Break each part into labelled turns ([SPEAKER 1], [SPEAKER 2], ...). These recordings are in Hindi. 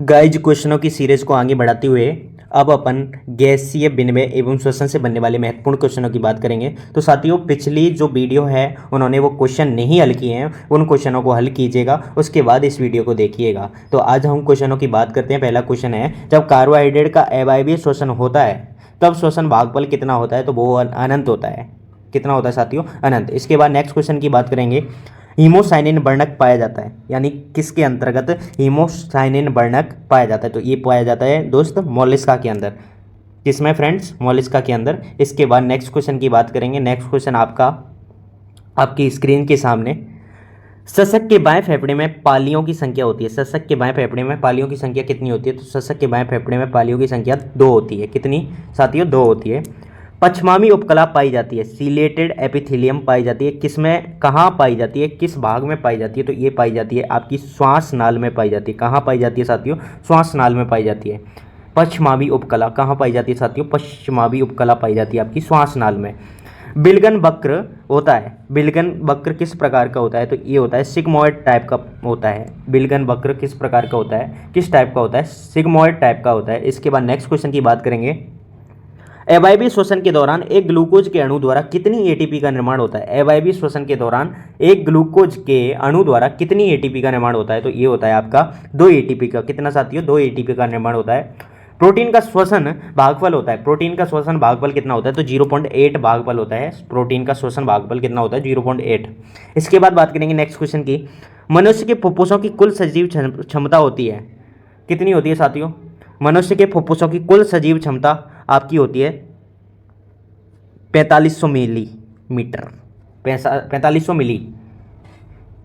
[SPEAKER 1] गाइज क्वेश्चनों की सीरीज को आगे बढ़ाते हुए अब अपन गैसीय विनिमय एवं श्वसन से बनने वाले महत्वपूर्ण क्वेश्चनों की बात करेंगे। तो साथियों, पिछली जो वीडियो है उन्होंने वो क्वेश्चन नहीं हल किए हैं, उन क्वेश्चनों को हल कीजिएगा, उसके बाद इस वीडियो को देखिएगा। तो आज हम क्वेश्चनों की बात करते हैं। पहला क्वेश्चन है, जब कार्बोहाइड्रेट का अवायवीय श्वसन होता है तब श्वसन भागफल कितना होता है? तो वो अनंत होता है। कितना होता है साथियों? अनंत। इसके बाद नेक्स्ट क्वेश्चन की बात करेंगे, हीमोसाइनिन वर्णक पाया जाता है, यानी किसके अंतर्गत हीमोसाइनिन वर्णक पाया जाता है? तो ये पाया जाता है दोस्त मोलिस्का के अंदर। किसमें फ्रेंड्स? मोलिस्का के अंदर। इसके बाद नेक्स्ट क्वेश्चन की बात करेंगे। नेक्स्ट क्वेश्चन आपकी स्क्रीन के सामने, सशक के बाएं फेफड़े में पालियों की संख्या होती है। सशक के बाएं फेफड़े में पालियों की संख्या कितनी होती है? तो सशक के बाएं फेफड़े में पालियों की संख्या 2 होती है। कितनी साथियों? 2 होती है। पछमामी उपकला पाई जाती है, सीलेटेड एपिथेलियम पाई जाती है, किसमें, कहाँ पाई जाती है, किस भाग में पाई जाती है? तो ये पाई जाती है आपकी श्वास नाल में पाई जाती है। कहाँ पाई जाती है साथियों? श्वास नाल में पाई जाती है। पछमावी उपकला कहाँ पाई जाती है साथियों? पछमावी उपकला पाई जाती है आपकी श्वास नाल में। बिलगन वक्र होता है, बिलगन वक्र किस प्रकार का होता है? तो ये होता है सिग्मोइड टाइप का होता है। बिलगन वक्र किस प्रकार का होता है, किस टाइप का होता है? सिग्मोइड टाइप का होता है। इसके बाद नेक्स्ट क्वेश्चन की बात करेंगे, अवायवीय श्वसन के दौरान एक ग्लूकोज के अणु द्वारा कितनी एटीपी का निर्माण होता है? अवायवीय श्वसन के दौरान एक ग्लूकोज के अणु द्वारा कितनी एटीपी का निर्माण होता है? तो ये होता है आपका 2 एटीपी का। कितना साथियों? 2 एटीपी का निर्माण होता है। प्रोटीन का श्वसन भागफल होता है, प्रोटीन का श्वसन भागफल कितना होता है? तो 0.8 भागफल होता है। प्रोटीन का श्वसन भागफल कितना होता है? 0.8। इसके बाद बात करेंगे नेक्स्ट क्वेश्चन की, मनुष्य के फुफ्फुसों की कुल सजीव क्षमता होती है, कितनी होती है साथियों? मनुष्य के फुफ्फुसों की कुल सजीव क्षमता आपकी होती है 4500 मिलीमीटर, 4500 मिली।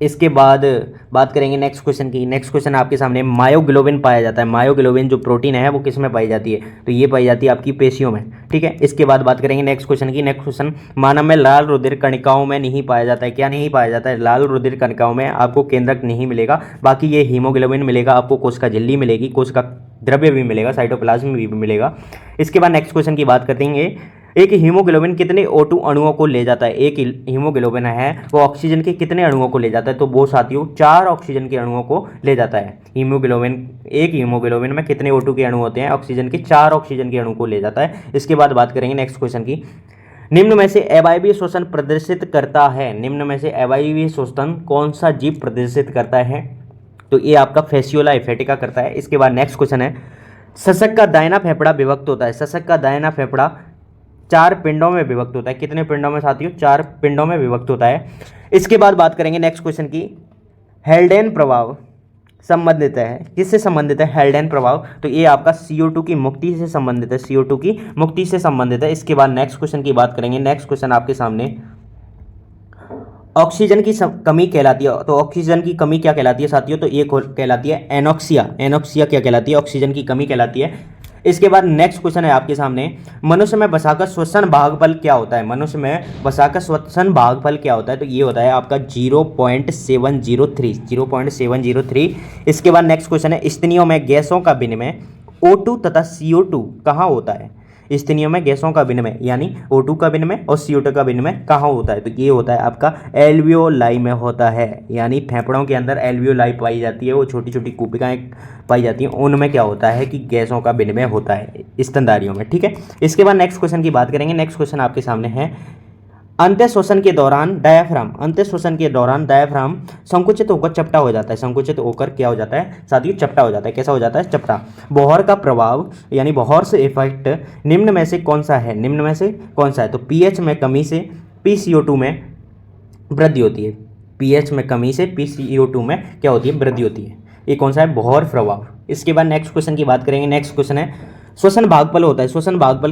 [SPEAKER 1] इसके बाद बात करेंगे नेक्स्ट क्वेश्चन की। नेक्स्ट क्वेश्चन आपके सामने, मायोग्लोबिन पाया जाता है। मायोग्लोबिन जो प्रोटीन है वो किस में पाई जाती है? तो ये पाई जाती है आपकी पेशियों में। ठीक है। इसके बाद बात करेंगे नेक्स्ट क्वेश्चन की। नेक्स्ट क्वेश्चन, मानव में लाल रुधिर कणिकाओं में नहीं पाया जाता है। क्या नहीं पाया जाता है? लाल रुधिर कणिकाओं में आपको केंद्रक नहीं मिलेगा, बाकी ये हीमोग्लोबिन मिलेगा आपको, कोशिका झिल्ली मिलेगी, कोशिका द्रव्य भी मिलेगा, साइटोप्लाज्म भी मिलेगा। इसके बाद नेक्स्ट क्वेश्चन की बात करेंगे, एक हीमोग्लोबिन कितने O2 अणुओं को ले जाता है? एक हीमोग्लोबिन है वो ऑक्सीजन के कितने अणुओं को ले जाता है? तो वो साथियों 4 ऑक्सीजन के अणुओं को ले जाता है। हीमोग्लोबिन, एक हीमोग्लोबिन में कितने O2 के अणु होते हैं? ऑक्सीजन के 4 ऑक्सीजन के अणु को ले जाता है। इसके बाद बात करेंगे नेक्स्ट क्वेश्चन की, निम्न में से अवायवीय श्वसन प्रदर्शित करता है, निम्न में से अवायवीय श्वसन कौन सा जीव प्रदर्शित करता है? तो ये आपका फेसियोला एफेटिका करता है। इसके बाद नेक्स्ट क्वेश्चन है, सशक का दाहिना फेफड़ा विभक्त होता है। सशक का दाहिना फेफड़ा 4 पिंडों में विभक्त होता है। कितने पिंडों में साथियों? 4 पिंडों में विभक्त होता है। इसके बाद बात करेंगे नेक्स्ट क्वेश्चन की, हेल्डेन प्रभाव संबंधित है, किससे संबंधित है हेल्डेन प्रभाव? तो ये आपका CO2 की मुक्ति से संबंधित है, CO2 की मुक्ति से संबंधित है। इसके बाद नेक्स्ट क्वेश्चन की बात करेंगे। नेक्स्ट क्वेश्चन आपके सामने, ऑक्सीजन की कमी कहलाती है। तो ऑक्सीजन की कमी क्या कहलाती है साथियों? तो ये कहलाती है एनोक्सिया। एनोक्सिया क्या कहलाती है? ऑक्सीजन की कमी कहलाती है। इसके बाद नेक्स्ट क्वेश्चन है आपके सामने, मनुष्य में वसा का श्वसन भागफल क्या होता है? मनुष्य में वसा का श्वसन भागफल क्या होता है? तो ये होता है आपका 0.703, 0.703। इसके बाद नेक्स्ट क्वेश्चन है, स्तनियों में गैसों का विनिमय O2 तथा CO2 कहाँ होता है? स्तनियों में गैसों का विनिमय यानी O2 का विनिमय और CO2 का विनिमय कहाँ होता है? तो ये होता है आपका एल्वियोलाई में होता है, यानी फेफड़ों के अंदर एल्वियोलाई पाई जाती है, वो छोटी छोटी कूपिकाएं पाई जाती हैं, उनमें क्या होता है कि गैसों का विनिमय होता है स्तनधारियों में। ठीक है। इसके बाद नेक्स्ट क्वेश्चन की बात करेंगे। नेक्स्ट क्वेश्चन आपके सामने है, अंत्य श्वसन के दौरान डायाफ्राम, अंत्य श्वसन के दौरान डायाफ्राम संकुचित होकर चपटा हो जाता है। संकुचित होकर क्या हो जाता है साथियों? चपटा हो जाता है। कैसा हो जाता है? चपटा। बोहर का प्रभाव यानी बोहर से इफेक्ट निम्न में से कौन सा है? निम्न में से कौन सा है? तो pH में कमी से PCO2 में वृद्धि होती है। pH में कमी से PCO2 में क्या होती है? वृद्धि होती है। ये कौन सा है? बोहर प्रभाव। इसके बाद नेक्स्ट क्वेश्चन की बात करेंगे। नेक्स्ट क्वेश्चन है, श्वसन भागफल होता है। श्वसन भागफल,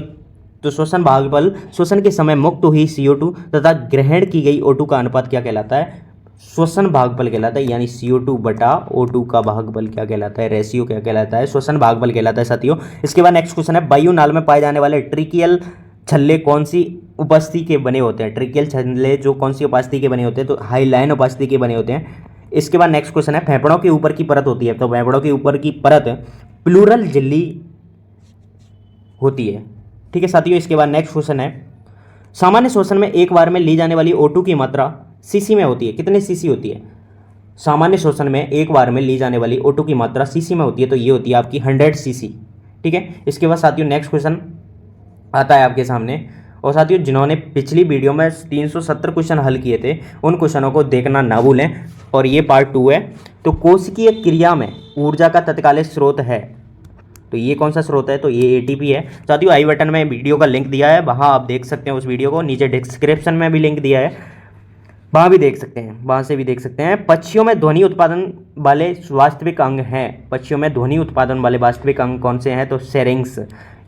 [SPEAKER 1] तो श्वसन भागफल, श्वसन के समय मुक्त हुई CO2 तथा ग्रहण की गई O2 का अनुपात क्या कहलाता है? श्वसन भागफल कहलाता है, यानी CO2 बटा O2 का भागफल क्या कहलाता है? रेशियो क्या कहलाता है? श्वसन भागफल कहलाता है साथियों। इसके बाद नेक्स्ट क्वेश्चन है, वायु नाल में पाए जाने वाले ट्रिकियल छल्ले कौन सी उपस्थिति के बने होते हैं? ट्रिकियल छल्ले जो कौन सी उपस्थिति के बने होते हैं? तो हाईलाइन उपस्थिति के बने होते हैं। इसके बाद नेक्स्ट क्वेश्चन है, फेफड़ों के ऊपर की परत होती है। तो फेफड़ों के ऊपर की परत प्लूरल झिल्ली होती है। ठीक है साथियों। इसके बाद नेक्स्ट क्वेश्चन है, सामान्य श्वसन में एक बार में ली जाने वाली O2 की मात्रा सीसी में होती है। कितने सीसी होती है? सामान्य शोषण में एक बार में ली जाने वाली O2 की मात्रा सीसी में होती है, तो ये होती है आपकी 100 सीसी। ठीक है, इसके बाद साथियों नेक्स्ट क्वेश्चन आता है आपके सामने। और साथियों जिन्होंने पिछली वीडियो में 370 क्वेश्चन हल किए थे उन क्वेश्चनों को देखना ना भूलें, और ये पार्ट 2 है। तो कोशिकीय क्रिया में ऊर्जा का तत्कालिक स्रोत है, तो ये कौन सा स्रोत है, तो ये एटीपी है। साथियों आई बटन में वीडियो का लिंक दिया है, वहाँ आप देख सकते हैं उस वीडियो को, नीचे डिस्क्रिप्शन में भी लिंक दिया है, वहाँ भी देख सकते हैं, वहाँ से भी देख सकते हैं। पक्षियों में ध्वनि उत्पादन वाले वास्तविक अंग हैं, पक्षियों में ध्वनि उत्पादन वाले वास्तविक अंग कौन से हैं, तो सेरिंग्स।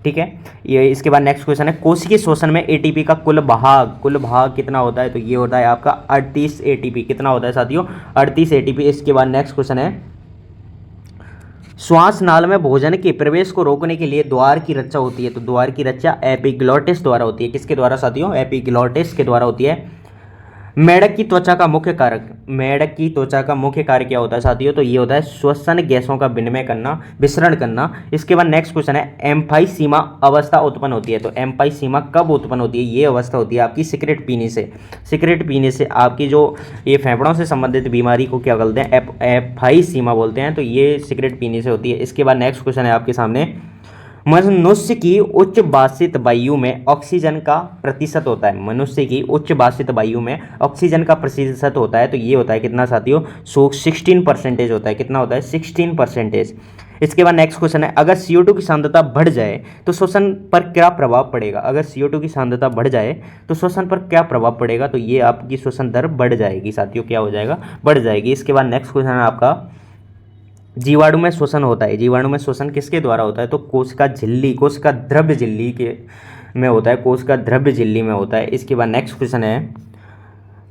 [SPEAKER 1] ठीक है, ये इसके बाद नेक्स्ट क्वेश्चन है कोशिकीय शोषण में एटीपी का कुल भाग कितना होता है, तो ये होता है आपका 38 एटीपी। कितना होता है साथियों, 38 एटीपी। इसके बाद नेक्स्ट क्वेश्चन है श्वास नाल में भोजन के प्रवेश को रोकने के लिए द्वार की रक्षा होती है, तो द्वार की रक्षा एपिग्लॉटिस द्वारा होती है। किसके द्वारा साथियों, एपिग्लॉटिस के द्वारा होती है। मेढक की त्वचा का मुख्य कारक, मेढक की त्वचा का मुख्य कार्य क्या होता है साथियों, तो ये होता है श्वसन गैसों का विनिमय करना, विसरण करना। इसके बाद नेक्स्ट क्वेश्चन है एम्फाइसीमा अवस्था उत्पन्न होती है, तो एम्फाइसीमा कब उत्पन्न होती है, ये अवस्था होती है आपकी सिगरेट पीने से। सिगरेट पीने से आपकी जो ये फेफड़ों से संबंधित बीमारी को क्या बोलते हैं, एम्फाइसीमा बोलते हैं, तो ये सिगरेट पीने से होती है। इसके बाद नेक्स्ट क्वेश्चन है आपके सामने मनुष्य की उच्च बासित वायु में ऑक्सीजन का प्रतिशत होता है, मनुष्य की उच्च बासित वायु में ऑक्सीजन का प्रतिशत होता है, तो ये होता है कितना साथियों, 16% होता है। कितना होता है, 16%। इसके बाद नेक्स्ट क्वेश्चन है अगर CO2 की सांद्रता बढ़ जाए तो श्वसन पर क्या प्रभाव पड़ेगा, अगर CO2 की सांद्रता बढ़ जाए तो श्वसन पर क्या प्रभाव पड़ेगा, तो ये आपकी श्वसन दर बढ़ जाएगी साथियों, क्या हो जाएगा, बढ़ जाएगी। इसके बाद नेक्स्ट क्वेश्चन है आपका जीवाणु में श्वसन होता है, जीवाणु में श्वसन किसके द्वारा होता है, तो कोशिका झिल्ली, कोशिका द्रव्य झिल्ली के में होता है, कोशिका द्रव्य झिल्ली में होता है। इसके बाद नेक्स्ट क्वेश्चन है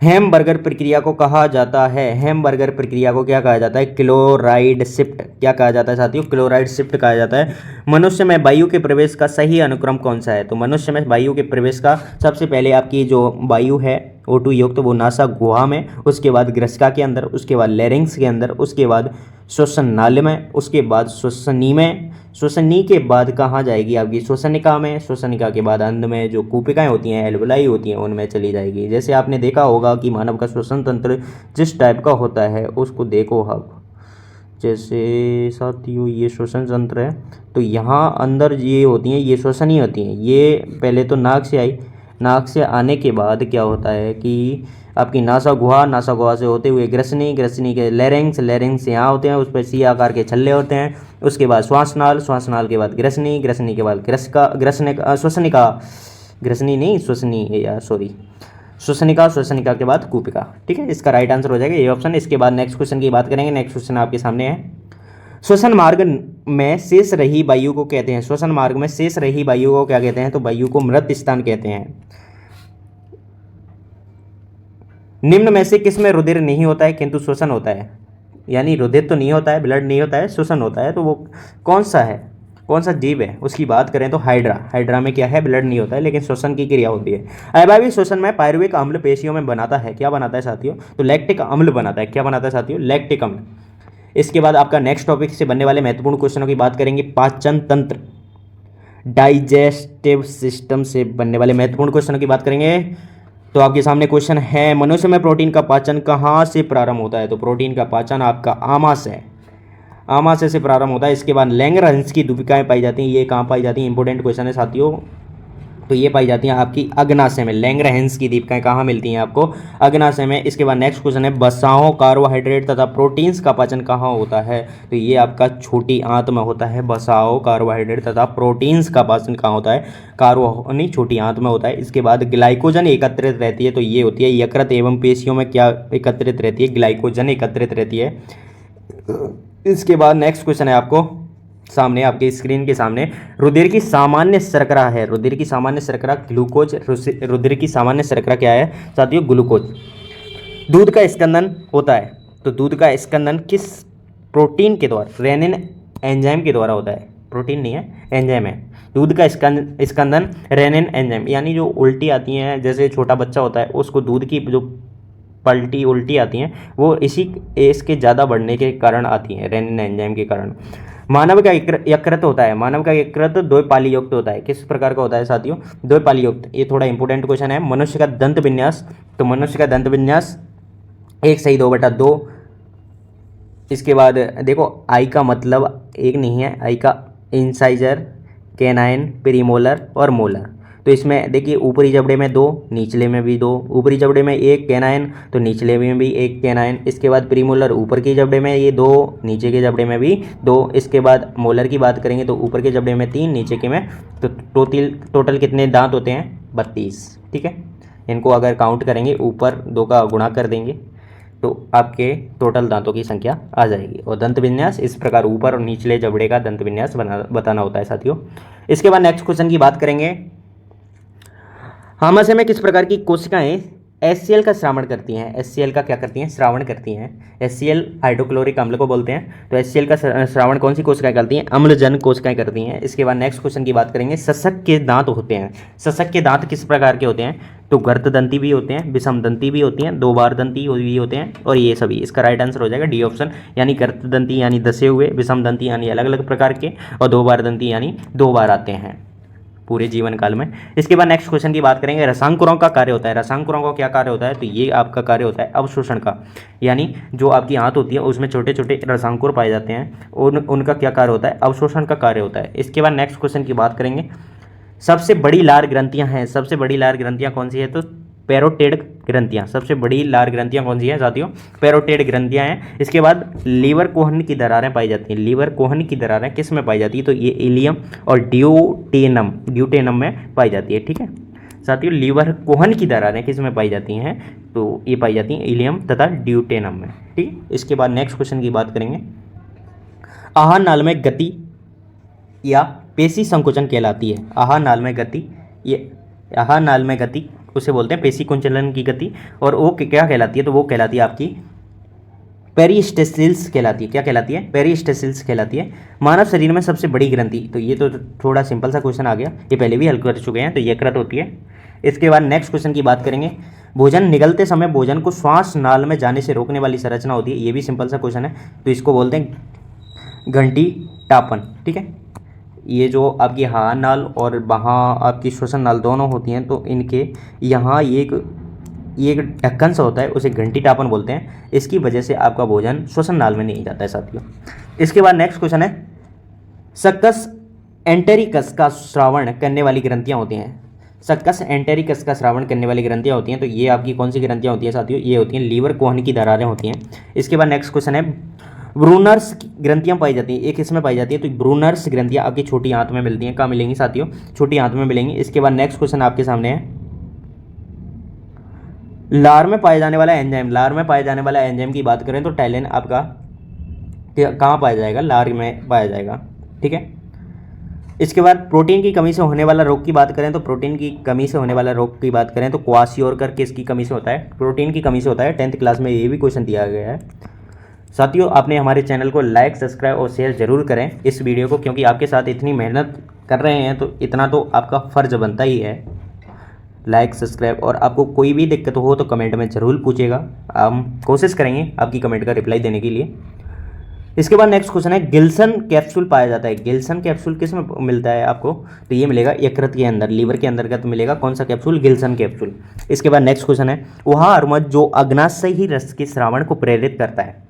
[SPEAKER 1] हैमबर्गर प्रक्रिया को कहा जाता है, हैमबर्गर प्रक्रिया को क्या कहा जाता है, क्लोराइड शिफ्ट। क्या कहा जाता है साथियों, क्लोराइड शिफ्ट कहा जाता है। मनुष्य में वायु के प्रवेश का सही अनुक्रम कौन सा है, तो मनुष्य में वायु के प्रवेश का सबसे पहले आपकी जो वायु है O2 युक्त वो नासा गुहा में, उसके बाद ग्रसिका के अंदर, उसके बाद लैरिंक्स के अंदर, उसके बाद श्वसन नाली में, उसके बाद श्वसनी में, श्वसनी के बाद कहाँ जाएगी आपकी श्वसनिका में, श्वसनिका के बाद अंत में जो कूपिकाएँ होती हैं, एल्वुलाई होती हैं, उनमें चली जाएगी। जैसे आपने देखा होगा कि मानव का श्वसन तंत्र जिस टाइप का होता है उसको देखो आप, जैसे साथियों ये श्वसन तंत्र है, तो यहाँ अंदर ये होती हैं, ये श्वसनी होती हैं, ये पहले तो नाक से आई, नाक से आने के बाद क्या होता है कि आपकी नासा गुहा, नासा गुहा से होते हुए ग्रसनी, ग्रसनी के लैरिंग्स, लैरिंग्स यहाँ होते हैं, उस पर सी आकार के छल्ले होते हैं, उसके बाद श्वासनाल, श्वासनाल के बाद ग्रसनी, ग्रसनी के बाद ग्रसिका, ग्रसनिका, श्वसनिका, ग्रसनी नहीं श्वसनी या सॉरी श्वसनिका, श्वसनिका के बाद कूपिका। ठीक है, इसका राइट आंसर हो जाएगा ये ऑप्शन। इसके बाद नेक्स्ट क्वेश्चन की बात करेंगे। नेक्स्ट क्वेश्चन आपके सामने है श्वसन मार्ग में शेष रही वायु को कहते हैं, श्वसन मार्ग में शेष रही वायु को क्या कहते हैं, तो वायु को मृत स्थान कहते हैं। निम्न में से किसमें रुधिर नहीं होता है किंतु श्वसन होता है, यानी रुधिर तो नहीं होता है, ब्लड नहीं होता है, श्वसन होता है, तो वो कौन सा है, कौन सा जीव है, उसकी बात करें तो हाइड्रा। हाइड्रा में क्या है, ब्लड नहीं होता है लेकिन श्वसन की क्रिया होती है। अभावी श्वसन में पायरुविक अम्ल पेशियों में बनाता है, क्या बनाता है साथियों, तो लैक्टिक अम्ल बनाता है। क्या बनाता है साथियों, लैक्टिक अम्ल। इसके बाद आपका नेक्स्ट टॉपिक से बनने वाले महत्वपूर्ण क्वेश्चनों की बात करेंगे। पाचन तंत्र, डाइजेस्टिव सिस्टम से बनने वाले महत्वपूर्ण क्वेश्चनों की बात करेंगे। तो आपके सामने क्वेश्चन है मनुष्य में प्रोटीन का पाचन कहाँ से प्रारंभ होता है, तो प्रोटीन का पाचन आपका आमाशय, आमाशय से प्रारंभ होता है। इसके बाद लैंगरहंस की दूपिकाएँ पाई जाती हैं, ये कहाँ पाई जाती हैं, इंपॉर्टेंट क्वेश्चन है साथियों, तो ये पाई जाती हैं आपकी अग्नाशय में। लैंगरहंस की दीपिकाएँ कहाँ मिलती हैं आपको, अग्नाशय में। इसके बाद नेक्स्ट क्वेश्चन है वसाओं, कार्बोहाइड्रेट तथा प्रोटीन्स का पाचन कहाँ होता है, तो ये आपका छोटी आंत में होता है। वसाओं, कार्बोहाइड्रेट तथा प्रोटीन्स का पाचन कहाँ होता है, कार्बो छोटी आंत में होता है। इसके बाद ग्लाइकोजन एकत्रित रहती है, तो ये होती है यकृत एवं पेशियों में क्या एकत्रित रहती है, ग्लाइकोजन एकत्रित रहती है। इसके बाद नेक्स्ट क्वेश्चन है आपको सामने, आपके स्क्रीन के सामने, रुधिर की सामान्य शर्करा है, रुधिर की सामान्य शर्करा ग्लूकोज, रुधिर की सामान्य शर्करा क्या है साथियों, ग्लूकोज। दूध का स्कंदन होता है, तो दूध का स्कंदन किस प्रोटीन के द्वारा, रेनिन एंजाइम के द्वारा होता है, प्रोटीन नहीं है एंजाइम है। दूध का स्कंदन रेनिन एंजाइम, यानी जो उल्टी आती हैं, जैसे छोटा बच्चा होता है उसको दूध की जो पलटी उल्टी आती हैं वो इसी एज के ज़्यादा बढ़ने के कारण आती हैं, रेनिन एंजाइम के कारण। मानव का यकृत होता है, मानव का यकृत द्वैपाली युक्त होता है, किस प्रकार का होता है साथियों, द्वैपाली युक्त। ये थोड़ा इंपॉर्टेंट क्वेश्चन है। मनुष्य का दंत विन्यास, तो मनुष्य का दंत विन्यास 1/2/2 इसके बाद देखो आई का मतलब एक नहीं है, आई का इंसाइजर, कैनाइन, प्रीमोलर और मोलर। तो इसमें देखिए ऊपरी जबड़े में दो, निचले में भी दो, ऊपरी जबड़े में एक कैनाइन तो निचले में भी एक कैनाइन। इसके बाद प्रीमोलर ऊपर के जबड़े में ये दो, नीचे के जबड़े में भी दो। इसके बाद मोलर की बात करेंगे तो ऊपर के जबड़े में तीन, नीचे के में तो टोटल कितने दांत होते हैं? 32। ठीक है, इनको अगर काउंट करेंगे ऊपर दो का गुणा कर देंगे तो आपके टोटल दांतों की संख्या आ जाएगी। और दंत विन्यास इस प्रकार ऊपर और निचले जबड़े का दंत विन्यास बताना होता है साथियों। इसके बाद नेक्स्ट क्वेश्चन की बात करेंगे, आमाशय में किस प्रकार की कोशिकाएं HCl का श्रावण करती हैं? HCl का क्या करती हैं? श्रावण करती हैं। HCl हाइड्रोक्लोरिक अम्ल को बोलते हैं। तो HCl का श्रावण कौन सी कोशिकाएं करती हैं? अम्लजन कोशिकाएं करती हैं। इसके बाद नेक्स्ट क्वेश्चन की बात करेंगे, सशक के दांत होते हैं। सशक के दांत किस प्रकार के होते हैं? तो गर्तदंती भी होते हैं, विषमदंती भी होती हैं, दो बार दंती भी होते हैं और ये सभी। इसका राइट आंसर हो जाएगा डी ऑप्शन, यानी गर्तदंती यानी दसे हुए, विषमदंती यानी अलग अलग प्रकार के, और दो बार दंती यानी दो बार आते हैं पूरे जीवन काल में। इसके बाद नेक्स्ट क्वेश्चन की बात करेंगे, रसांकुरों का कार्य होता है। रसांकुरों का क्या कार्य होता है? तो ये आपका कार्य होता है अवशोषण का, यानी जो आपकी आंत होती है उसमें छोटे छोटे रसांकुर पाए जाते हैं, उनका क्या कार्य होता है? अवशोषण का कार्य होता है। इसके बाद नेक्स्ट क्वेश्चन की बात करेंगे, सबसे बड़ी लार ग्रंथियां हैं। सबसे बड़ी लार ग्रंथियां कौन सी है? तो पैरोटेड ग्रंथियां। सबसे बड़ी लार ग्रंथियां कौन सी हैं साथियों? पैरोटेड ग्रंथियां हैं। इसके बाद लीवर कोहन की दरारें पाई जाती हैं। लीवर कोहन की दरारें किस में पाई जाती है? तो ये इलियम और ड्यूटेनम में पाई जाती है। ठीक है साथियों, लीवर कोहन की दरारें किस में पाई जाती हैं? तो ये पाई जाती हैं इलियम तथा ड्यूटेनम में। ठीक है, इसके बाद नेक्स्ट क्वेश्चन की बात करेंगे, आहार नाल में गति या पेशी संकुचन कहलाती है। आहार नाल में गति, ये आहार नाल में गति उसे बोलते हैं पेशी कुंचलन की गति, और वो क्या कहलाती है? तो वो कहलाती है आपकी पेरिस्टेसिल्स कहलाती है। क्या कहलाती है? पेरिस्टेसिल्स कहलाती है। मानव शरीर में सबसे बड़ी ग्रंथि, तो ये तो थोड़ा सिंपल सा क्वेश्चन आ गया, ये पहले भी हल कर चुके हैं, तो यकृत होती है। इसके बाद नेक्स्ट क्वेश्चन की बात करेंगे, भोजन निगलते समय भोजन को श्वास नाल में जाने से रोकने वाली संरचना होती है। ये भी सिंपल सा क्वेश्चन है, तो इसको बोलते हैं घंटी टापन। ठीक है, ये जो आपकी हाँ नाल और वहाँ आपकी श्वसन नाल दोनों होती हैं, तो इनके यहाँ ये एक ढक्कन सा होता है, उसे घंटी टापन बोलते हैं। इसकी वजह से आपका भोजन श्वसन नाल में नहीं जाता है साथियों। इसके बाद नेक्स्ट क्वेश्चन है, सक्कस एंटेरिकस का श्रावण करने वाली ग्रंथियाँ होती हैं। सक्कस एंटेरिकस का श्रावण करने वाली ग्रंथियाँ होती हैं, तो ये आपकी कौन सी ग्रंथियाँ होती हैं साथियों? ये होती हैं लीवर कोहन की दरारें होती हैं। इसके बाद नेक्स्ट क्वेश्चन है, ब्रूनर्स ग्रंथियां पाई जाती हैं। एक इसमें पाई जाती है, तो ब्रूनर्स ग्रंथियां आपकी छोटी आंत में मिलती हैं। कहाँ मिलेंगी साथियों? छोटी आंत में मिलेंगी। इसके बाद नेक्स्ट क्वेश्चन आपके सामने है, लार में पाए जाने वाला एंजाइम। लार में पाए जाने वाला एंजाइम की बात करें तो टैलिन आपका कहाँ पाया जाएगा? लार में पाया जाएगा। ठीक है, इसके बाद प्रोटीन की कमी से होने वाला रोग की बात करें तो प्रोटीन की कमी से होने वाला रोग की बात करें तो क्वाशियोरकर किसकी कमी से होता है? प्रोटीन की कमी से होता है। 10th क्लास में ये भी क्वेश्चन दिया गया है साथियों। आपने हमारे चैनल को लाइक, सब्सक्राइब और शेयर जरूर करें इस वीडियो को, क्योंकि आपके साथ इतनी मेहनत कर रहे हैं तो इतना तो आपका फ़र्ज बनता ही है लाइक, सब्सक्राइब। और आपको कोई भी दिक्कत हो तो कमेंट में ज़रूर पूछेगा, हम कोशिश करेंगे आपकी कमेंट का रिप्लाई देने के लिए। इसके बाद नेक्स्ट क्वेश्चन है, गिल्सन कैप्सूल पाया जाता है। गिल्सन कैप्सूल किस में मिलता है आपको? तो ये मिलेगा यकृत के अंदर, लीवर के अंदर का तो मिलेगा कौन सा कैप्सूल? Gilson capsule. इसके बाद नेक्स्ट क्वेश्चन है, वह हार्मोन जो अग्नाशयी रस के श्रावण को प्रेरित करता है।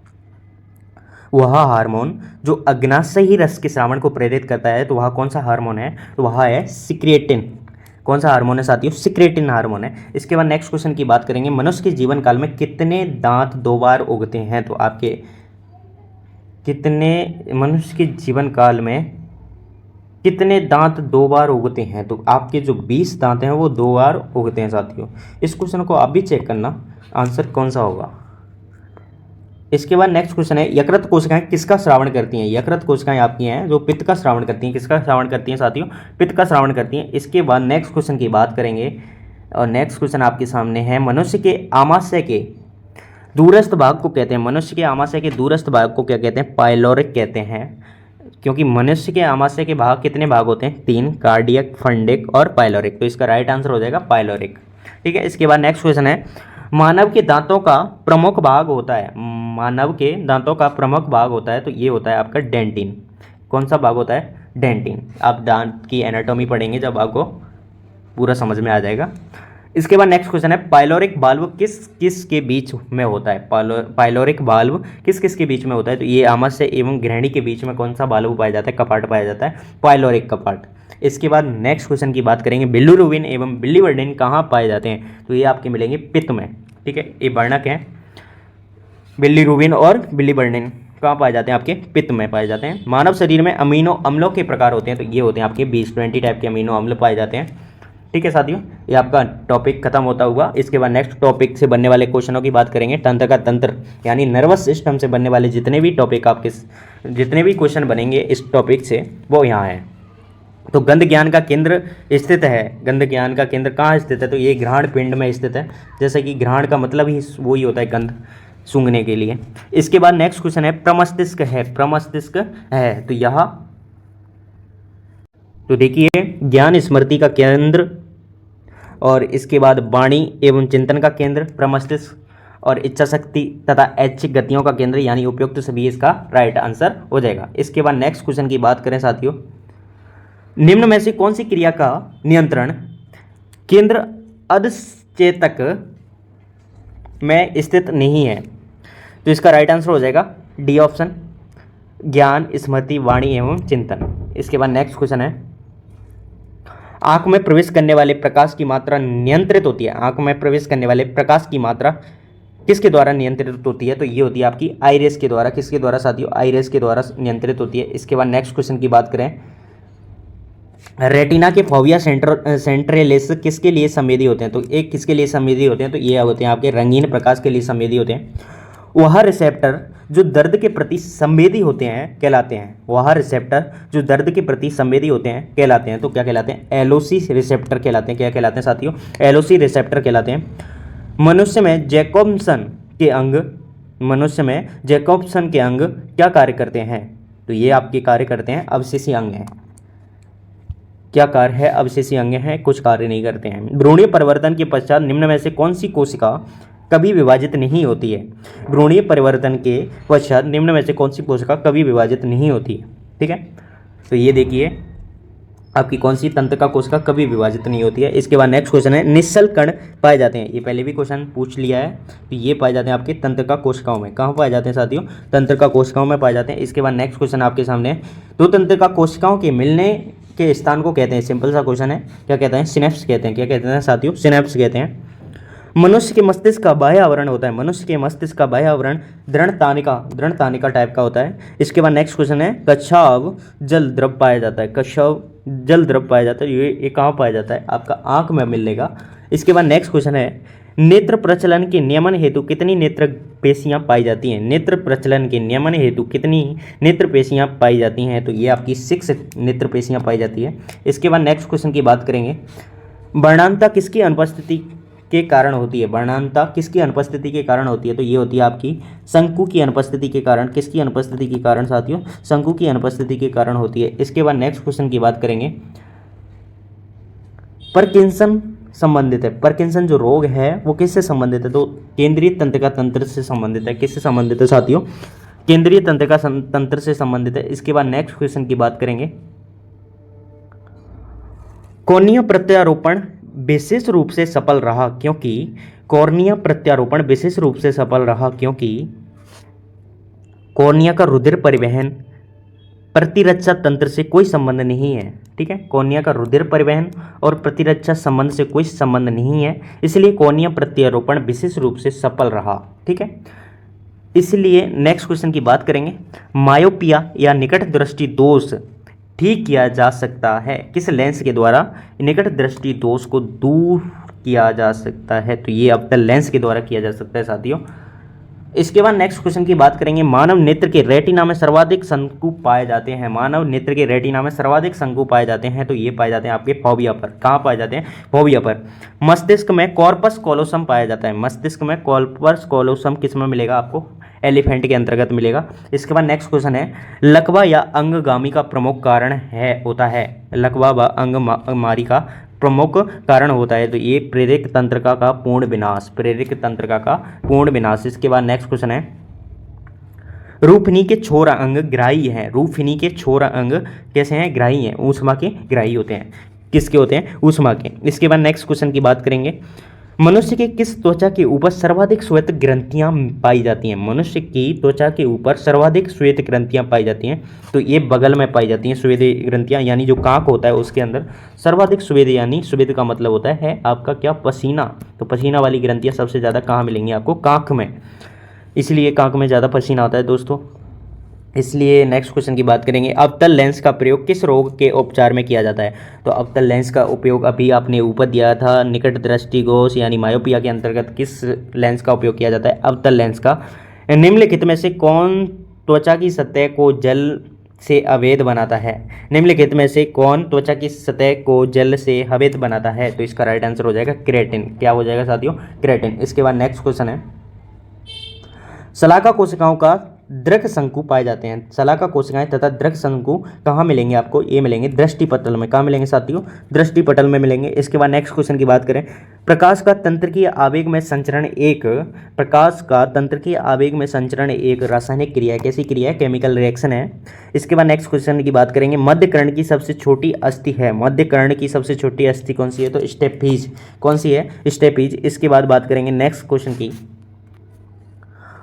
[SPEAKER 1] वह हार्मोन जो अग्नाशयी रस के श्रावण को प्रेरित करता है, तो वह कौन सा हार्मोन है? तो वह है सिक्रेटिन। कौन सा हार्मोन है साथियों? सिक्रेटिन हार्मोन है। इसके बाद नेक्स्ट क्वेश्चन की बात करेंगे, मनुष्य के जीवन काल में कितने दांत दो बार उगते हैं? तो आपके मनुष्य के जीवन काल में कितने दांत दो बार उगते हैं? तो आपके जो 20 दांत हैं वो दो बार उगते हैं साथियों। इस क्वेश्चन को आप भी चेक करना, आंसर कौन सा होगा। इसके बाद नेक्स्ट क्वेश्चन है, यकृत कोशिकाएं किसका श्रावण करती हैं? यकृत कोशिकाएं आपकी हैं जो पित्त का श्रावण करती हैं। किसका श्रावण करती हैं साथियों? पित्त का श्रावण करती हैं। इसके बाद नेक्स्ट क्वेश्चन की बात करेंगे, और नेक्स्ट क्वेश्चन आपके सामने है, मनुष्य के आमाशय के दूरस्थ भाग को कहते हैं। मनुष्य के आमाशय के दूरस्थ भाग को क्या कहते हैं? पाइलोरिक कहते हैं। क्योंकि मनुष्य के आमाशय के भाग कितने भाग होते हैं? 3, कार्डियक, फंडिक और पाइलोरिक। तो इसका राइट आंसर हो जाएगा पाइलोरिक। ठीक है, इसके बाद नेक्स्ट क्वेश्चन है, मानव के दांतों का प्रमुख भाग होता है। मानव के दांतों का प्रमुख भाग होता है, तो ये होता है आपका डेंटिन। कौन सा भाग होता है? डेंटिन। आप दांत की एनाटॉमी पढ़ेंगे जब आपको पूरा समझ में आ जाएगा। इसके बाद नेक्स्ट क्वेश्चन है पाइलोरिक वाल्व किस किस के बीच में होता है। पाइलोरिक वाल्व किस किस के बीच में होता है, तो ये आमाशय एवं ग्रहणी के बीच में कौन सा वाल्व पाया जाता है, कपाट पाया जाता है, पाइलोरिक कपाट। इसके बाद नेक्स्ट क्वेश्चन की बात करेंगे बिलिरुबिन एवं बिलिवर्डिन कहाँ पाए जाते हैं, तो ये आपके मिलेंगे पित्त में। ठीक है, ये वर्णक है, बिलिरुबिन और बिलिवर्डिन कहाँ पाए जाते हैं, आपके पित्त में पाए जाते हैं। मानव शरीर में अमीनो अम्लों के प्रकार होते हैं, तो ये होते हैं आपके 20 टाइप के अमीनो अम्ल पाए जाते हैं। ठीक है साथियों, ये आपका टॉपिक खत्म होता हुआ। इसके बाद नेक्स्ट टॉपिक से बनने वाले क्वेश्चनों की बात करेंगे। तंत्र का तंत्र यानी नर्वस सिस्टम से बनने वाले जितने भी टॉपिक आपके जितने भी क्वेश्चन बनेंगे इस टॉपिक से वो यहाँ है। तो गंध ज्ञान का केंद्र स्थित है, गंध ज्ञान का केंद्र कहाँ स्थित है, तो ये घ्राण पिंड में स्थित है। जैसे कि घ्राण का मतलब ही वही होता है गंध सूंघने के लिए। इसके बाद नेक्स्ट क्वेश्चन है प्रमस्तिष्क है, प्रमस्तिष्क है तो यहाँ तो देखिए ज्ञान स्मृति का केंद्र और इसके बाद वाणी एवं चिंतन का केंद्र प्रमस्तिष्क और इच्छा शक्ति तथा ऐच्छिक गतियों का केंद्र यानी उपयुक्त सभी इसका राइट आंसर हो जाएगा। इसके बाद नेक्स्ट क्वेश्चन की बात करें साथियों, निम्न में से कौन सी क्रिया का नियंत्रण केंद्र अधचेतक में स्थित नहीं है, तो इसका राइट आंसर हो जाएगा डी ऑप्शन, ज्ञान स्मृति वाणी एवं चिंतन। इसके बाद नेक्स्ट क्वेश्चन है आंख में प्रवेश करने वाले प्रकाश की मात्रा नियंत्रित होती है, आंख में प्रवेश करने वाले प्रकाश की मात्रा किसके द्वारा नियंत्रित होती है, तो ये होती है आपकी आइरिस के द्वारा। किसके द्वारा साथियों, आइरिस के द्वारा नियंत्रित होती है। इसके बाद नेक्स्ट क्वेश्चन की बात करें, रेटिना के फोविया सेंट्रलेस किसके लिए संवेदी होते हैं, तो एक किसके लिए संवेदी होते हैं, तो ये होते हैं आपके रंगीन प्रकाश के लिए संवेदी होते हैं। वह रिसेप्टर जो दर्द के प्रति संवेदी होते हैं कहलाते हैं, वह रिसेप्टर जो दर्द के प्रति संवेदी होते हैं कहलाते हैं, तो क्या कहलाते हैं, एलओसी रिसेप्टर कहलाते हैं। क्या कहलाते हैं साथियों, एलओसी रिसेप्टर कहलाते हैं। मनुष्य में जैकोब्सन के अंग, मनुष्य में जैकोब्सन के अंग क्या कार्य करते हैं, तो ये आपके कार्य करते हैं अवशेषी अंग हैं। क्या कार्य है, अवशेषी अंग हैं, कुछ कार्य नहीं करते हैं। भ्रूणीय परिवर्तन के पश्चात निम्न में से कौन सी कोशिका कभी विभाजित नहीं होती है, भ्रूणीय परिवर्तन के पश्चात निम्न में से कौन सी कोशिका कभी विभाजित नहीं होती है। ठीक है, तो ये देखिए आपकी कौन सी तंत्र का कोशिका कभी विभाजित नहीं होती है। इसके बाद नेक्स्ट क्वेश्चन है निश्चल कण पाए जाते हैं, ये पहले भी क्वेश्चन पूछ लिया है, तो ये पाए जाते हैं आपके तंत्र का कोशिकाओं में। कहाँ पाए जाते हैं साथियों, तंत्र का कोशिकाओं में पाए जाते हैं। इसके बाद नेक्स्ट क्वेश्चन आपके सामने है, दो तंत्र का कोशिकाओं के मिलने के स्थान को कहते हैं, सिंपल सा क्वेश्चन है, क्या कहते हैं, सिनेप्स कहते हैं। क्या कहते हैं साथियों, सिनेप्स कहते हैं। मनुष्य के मस्तिष्क का बाह्य आवरण होता है, मनुष्य के मस्तिष्क का बाह्य आवरण दृढ़ तानिका टाइप का होता है। इसके बाद नेक्स्ट क्वेश्चन है कच्छाव जल द्रव पाया जाता है, कच्छाव जल द्रव पाया जाता है, ये कहाँ पाया जाता है, आपका आंख में मिलेगा। इसके बाद नेक्स्ट क्वेश्चन है नेत्र प्रचलन के नियमन हेतु कितनी नेत्र पेशियां पाई जाती हैं, नेत्र प्रचलन के नियमन हेतु कितनी नेत्र पेशियां पाई जाती हैं, तो ये आपकी 6 नेत्र पेशियां पाई जाती है। इसके बाद नेक्स्ट क्वेश्चन की बात करेंगे, वर्णांता किसकी अनुपस्थिति के कारण होती है, वर्णांता किसकी अनुपस्थिति के कारण होती है, तो ये होती है आपकी शंकु की अनुपस्थिति के कारण। किसकी अनुपस्थिति के कारण साथियों, शंकु की अनुपस्थिति के कारण होती है। इसके बाद नेक्स्ट क्वेश्चन की बात करेंगे, पार्किंसन संबंधित है, पार्किंसन जो रोग है वो किससे संबंधित है, तो केंद्रीय तंत्र का तंत्र से संबंधित है। किससे संबंधित है साथियों, केंद्रीय तंत्र का तंत्र से संबंधित है। इसके बाद नेक्स्ट क्वेश्चन की बात करेंगे, कॉर्निया प्रत्यारोपण विशेष रूप से सफल रहा क्योंकि, कॉर्निया प्रत्यारोपण विशेष रूप से सफल रहा क्योंकि कॉर्निया का रुधिर परिवहन प्रतिरक्षा तंत्र से कोई संबंध नहीं है। ठीक है, कॉर्निया का रुधिर परिवहन और प्रतिरक्षा संबंध से कोई संबंध नहीं है, इसलिए कॉर्निया प्रत्यारोपण विशेष रूप से सफल रहा। ठीक है, इसलिए नेक्स्ट क्वेश्चन की बात करेंगे, मायोपिया या निकट दृष्टि दोष ठीक किया जा सकता है किस लेंस के द्वारा, निकट दृष्टि दोष को दूर किया जा सकता है, तो ये अब तक लेंस के द्वारा किया जा सकता है साथियों। इसके बाद नेक्स्ट क्वेश्चन की बात करेंगे, मानव नेत्र के रेटिना में सर्वाधिक शंकु पाए जाते हैं, मानव नेत्र के रेटिना में सर्वाधिक शंकु पाए जाते हैं, तो ये पाए जाते हैं आपके फोविया पर। कहाँ पाए जाते हैं, फोविया पर। मस्तिष्क में कॉर्पस कॉलोसम पाया जाता है, मस्तिष्क में कॉर्पस कॉलोसम किस में मिलेगा, आपको एलिफेंट के अंतर्गत मिलेगा। इसके बाद नेक्स्ट क्वेश्चन है, लकवा या अंगगामी का प्रमुख कारण होता है, लकवा व अंगमारी का प्रमुख कारण होता है, तो ये प्रेरक तंत्रिका का पूर्ण विनाश, प्रेरक तंत्रिका का पूर्ण विनाश। इसके बाद नेक्स्ट क्वेश्चन है, रूफिनी के छोर अंग ग्राही हैं, रूफिनी के छोर अंग कैसे हैं, ग्राही हैं, ऊष्मा के ग्राही होते हैं। किसके होते हैं, ऊष्मा के। इसके बाद नेक्स्ट क्वेश्चन की बात करेंगे, मनुष्य के किस त्वचा के ऊपर सर्वाधिक श्वेत ग्रंथियां पाई जाती हैं। मनुष्य की त्वचा के ऊपर सर्वाधिक श्वेत ग्रंथियां पाई जाती हैं, तो ये बगल में पाई जाती हैं श्वेत ग्रंथियां, यानी जो कांक होता है उसके अंदर सर्वाधिक श्वेत, यानी श्वेत का मतलब होता है आपका क्या, पसीना। तो पसीना वाली ग्रंथियां सबसे ज़्यादा कहाँ मिलेंगी आपको, कांक में, इसलिए कांक में ज़्यादा पसीना होता है दोस्तों। इसलिए नेक्स्ट क्वेश्चन की बात करेंगे, अवतल लेंस का प्रयोग किस रोग के उपचार में किया जाता है। तो अवतल लेंस का उपयोग अभी आपने ऊपर दिया था, निकट दृष्टिदोष यानी मायोपिया के अंतर्गत किस लेंस का उपयोग किया जाता है, अवतल लेंस का। निम्नलिखित में से कौन त्वचा की सतह को जल से अवैध बनाता है। निम्नलिखित में से कौन त्वचा की सतह को जल से अवैध बनाता है। तो इसका राइट आंसर हो जाएगा क्रेटिन। क्या हो जाएगा साथियों, क्रेटिन। इसके बाद नेक्स्ट क्वेश्चन है, शलाका कोशिकाओं का दृक शंकु पाए जाते हैं। शलाका कोशिकाएं तथा दृक शंकु कहाँ मिलेंगे आपको, ये मिलेंगे दृष्टिपटल में। कहाँ मिलेंगे साथियों, दृष्टिपटल में मिलेंगे। इसके बाद नेक्स्ट क्वेश्चन की बात करें, प्रकाश का तंत्रिकीय आवेग में संचरण एक, प्रकाश का तंत्रिकीय आवेग में संचरण एक रासायनिक क्रिया है। कैसी क्रिया है, केमिकल रिएक्शन है। इसके बाद नेक्स्ट क्वेश्चन की बात करेंगे, मध्य कर्ण की सबसे छोटी अस्थि है। मध्य कर्ण की सबसे छोटी अस्थि कौन सी है, तो स्टेपीज। कौन सी है, स्टेपीज। इसके बाद बात करेंगे नेक्स्ट क्वेश्चन की,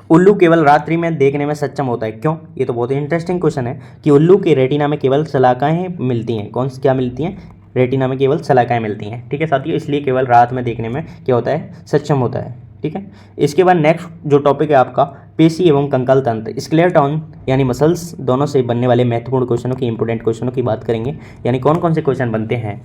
[SPEAKER 1] उल्लू केवल रात्रि में देखने में सक्षम होता है, क्यों। ये तो बहुत ही इंटरेस्टिंग क्वेश्चन है कि उल्लू के रेटिना में केवल शलाकाएं मिलती हैं। कौन सी क्या मिलती हैं, रेटिना में केवल शलाकाएं मिलती हैं, ठीक है साथियों। इसलिए केवल रात में देखने में क्या होता है, सक्षम होता है, ठीक है। इसके बाद नेक्स्ट जो टॉपिक है आपका, पेशी एवं कंकाल तंत्र, स्केलेटन यानी मसल्स, दोनों से बनने वाले महत्वपूर्ण क्वेश्चनों की, इंपोर्टेंट क्वेश्चनों की बात करेंगे, यानी कौन कौन से क्वेश्चन बनते हैं।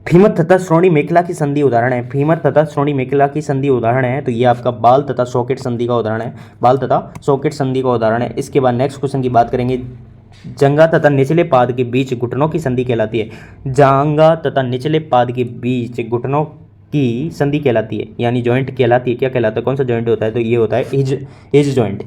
[SPEAKER 1] फीमर तथा श्रोणि मेखला की संधि उदाहरण है। फीमर तथा श्रोणि मेखला की संधि उदाहरण है, तो ये आपका बाल तथा सॉकेट संधि का उदाहरण है। बाल तथा सॉकेट संधि का उदाहरण है। इसके बाद नेक्स्ट क्वेश्चन की बात करेंगे, जांघा तथा निचले पाद के बीच घुटनों की संधि कहलाती है। जांघा तथा निचले पाद के बीच घुटनों की संधि कहलाती है, यानी जॉइंट कहलाती है। क्या कहलाता है, कौन सा जॉइंट होता है, तो ये होता है हिज जॉइंट,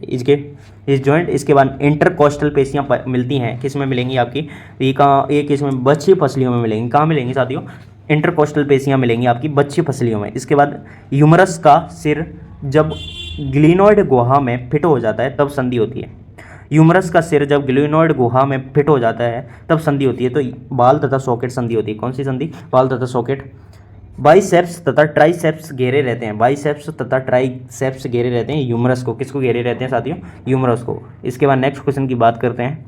[SPEAKER 1] हिज जॉइंट। इसके बाद इंटरकोस्टल पेशियां मिलती हैं, किस में मिलेंगी आपकी, ये कहाँ, एक इसमें बच्ची फसलियों में मिलेंगी। कहाँ मिलेंगी साथियों, इंटरकोस्टल पेशियां मिलेंगी आपकी बच्ची फसलियों में। इसके बाद ह्यूमरस का सिर जब ग्लिनोइड गुहा में फिट हो जाता है तब संधि होती है। ह्यूमरस का सिर जब ग्लिनोइड गुहा में फिट हो जाता है तब संधि होती है, तो बाल तथा सॉकेट संधि होती है। कौन सी संधि, बाल तथा सॉकेट। बाइसेप्स तथा ट्राइसेप्स घेरे रहते हैं। बाइसेप्स तथा ट्राइसेप्स घेरे रहते हैं ह्यूमरस को। किसको घेरे रहते हैं साथियों, ह्यूमरस को। इसके बाद नेक्स्ट क्वेश्चन की बात करते हैं,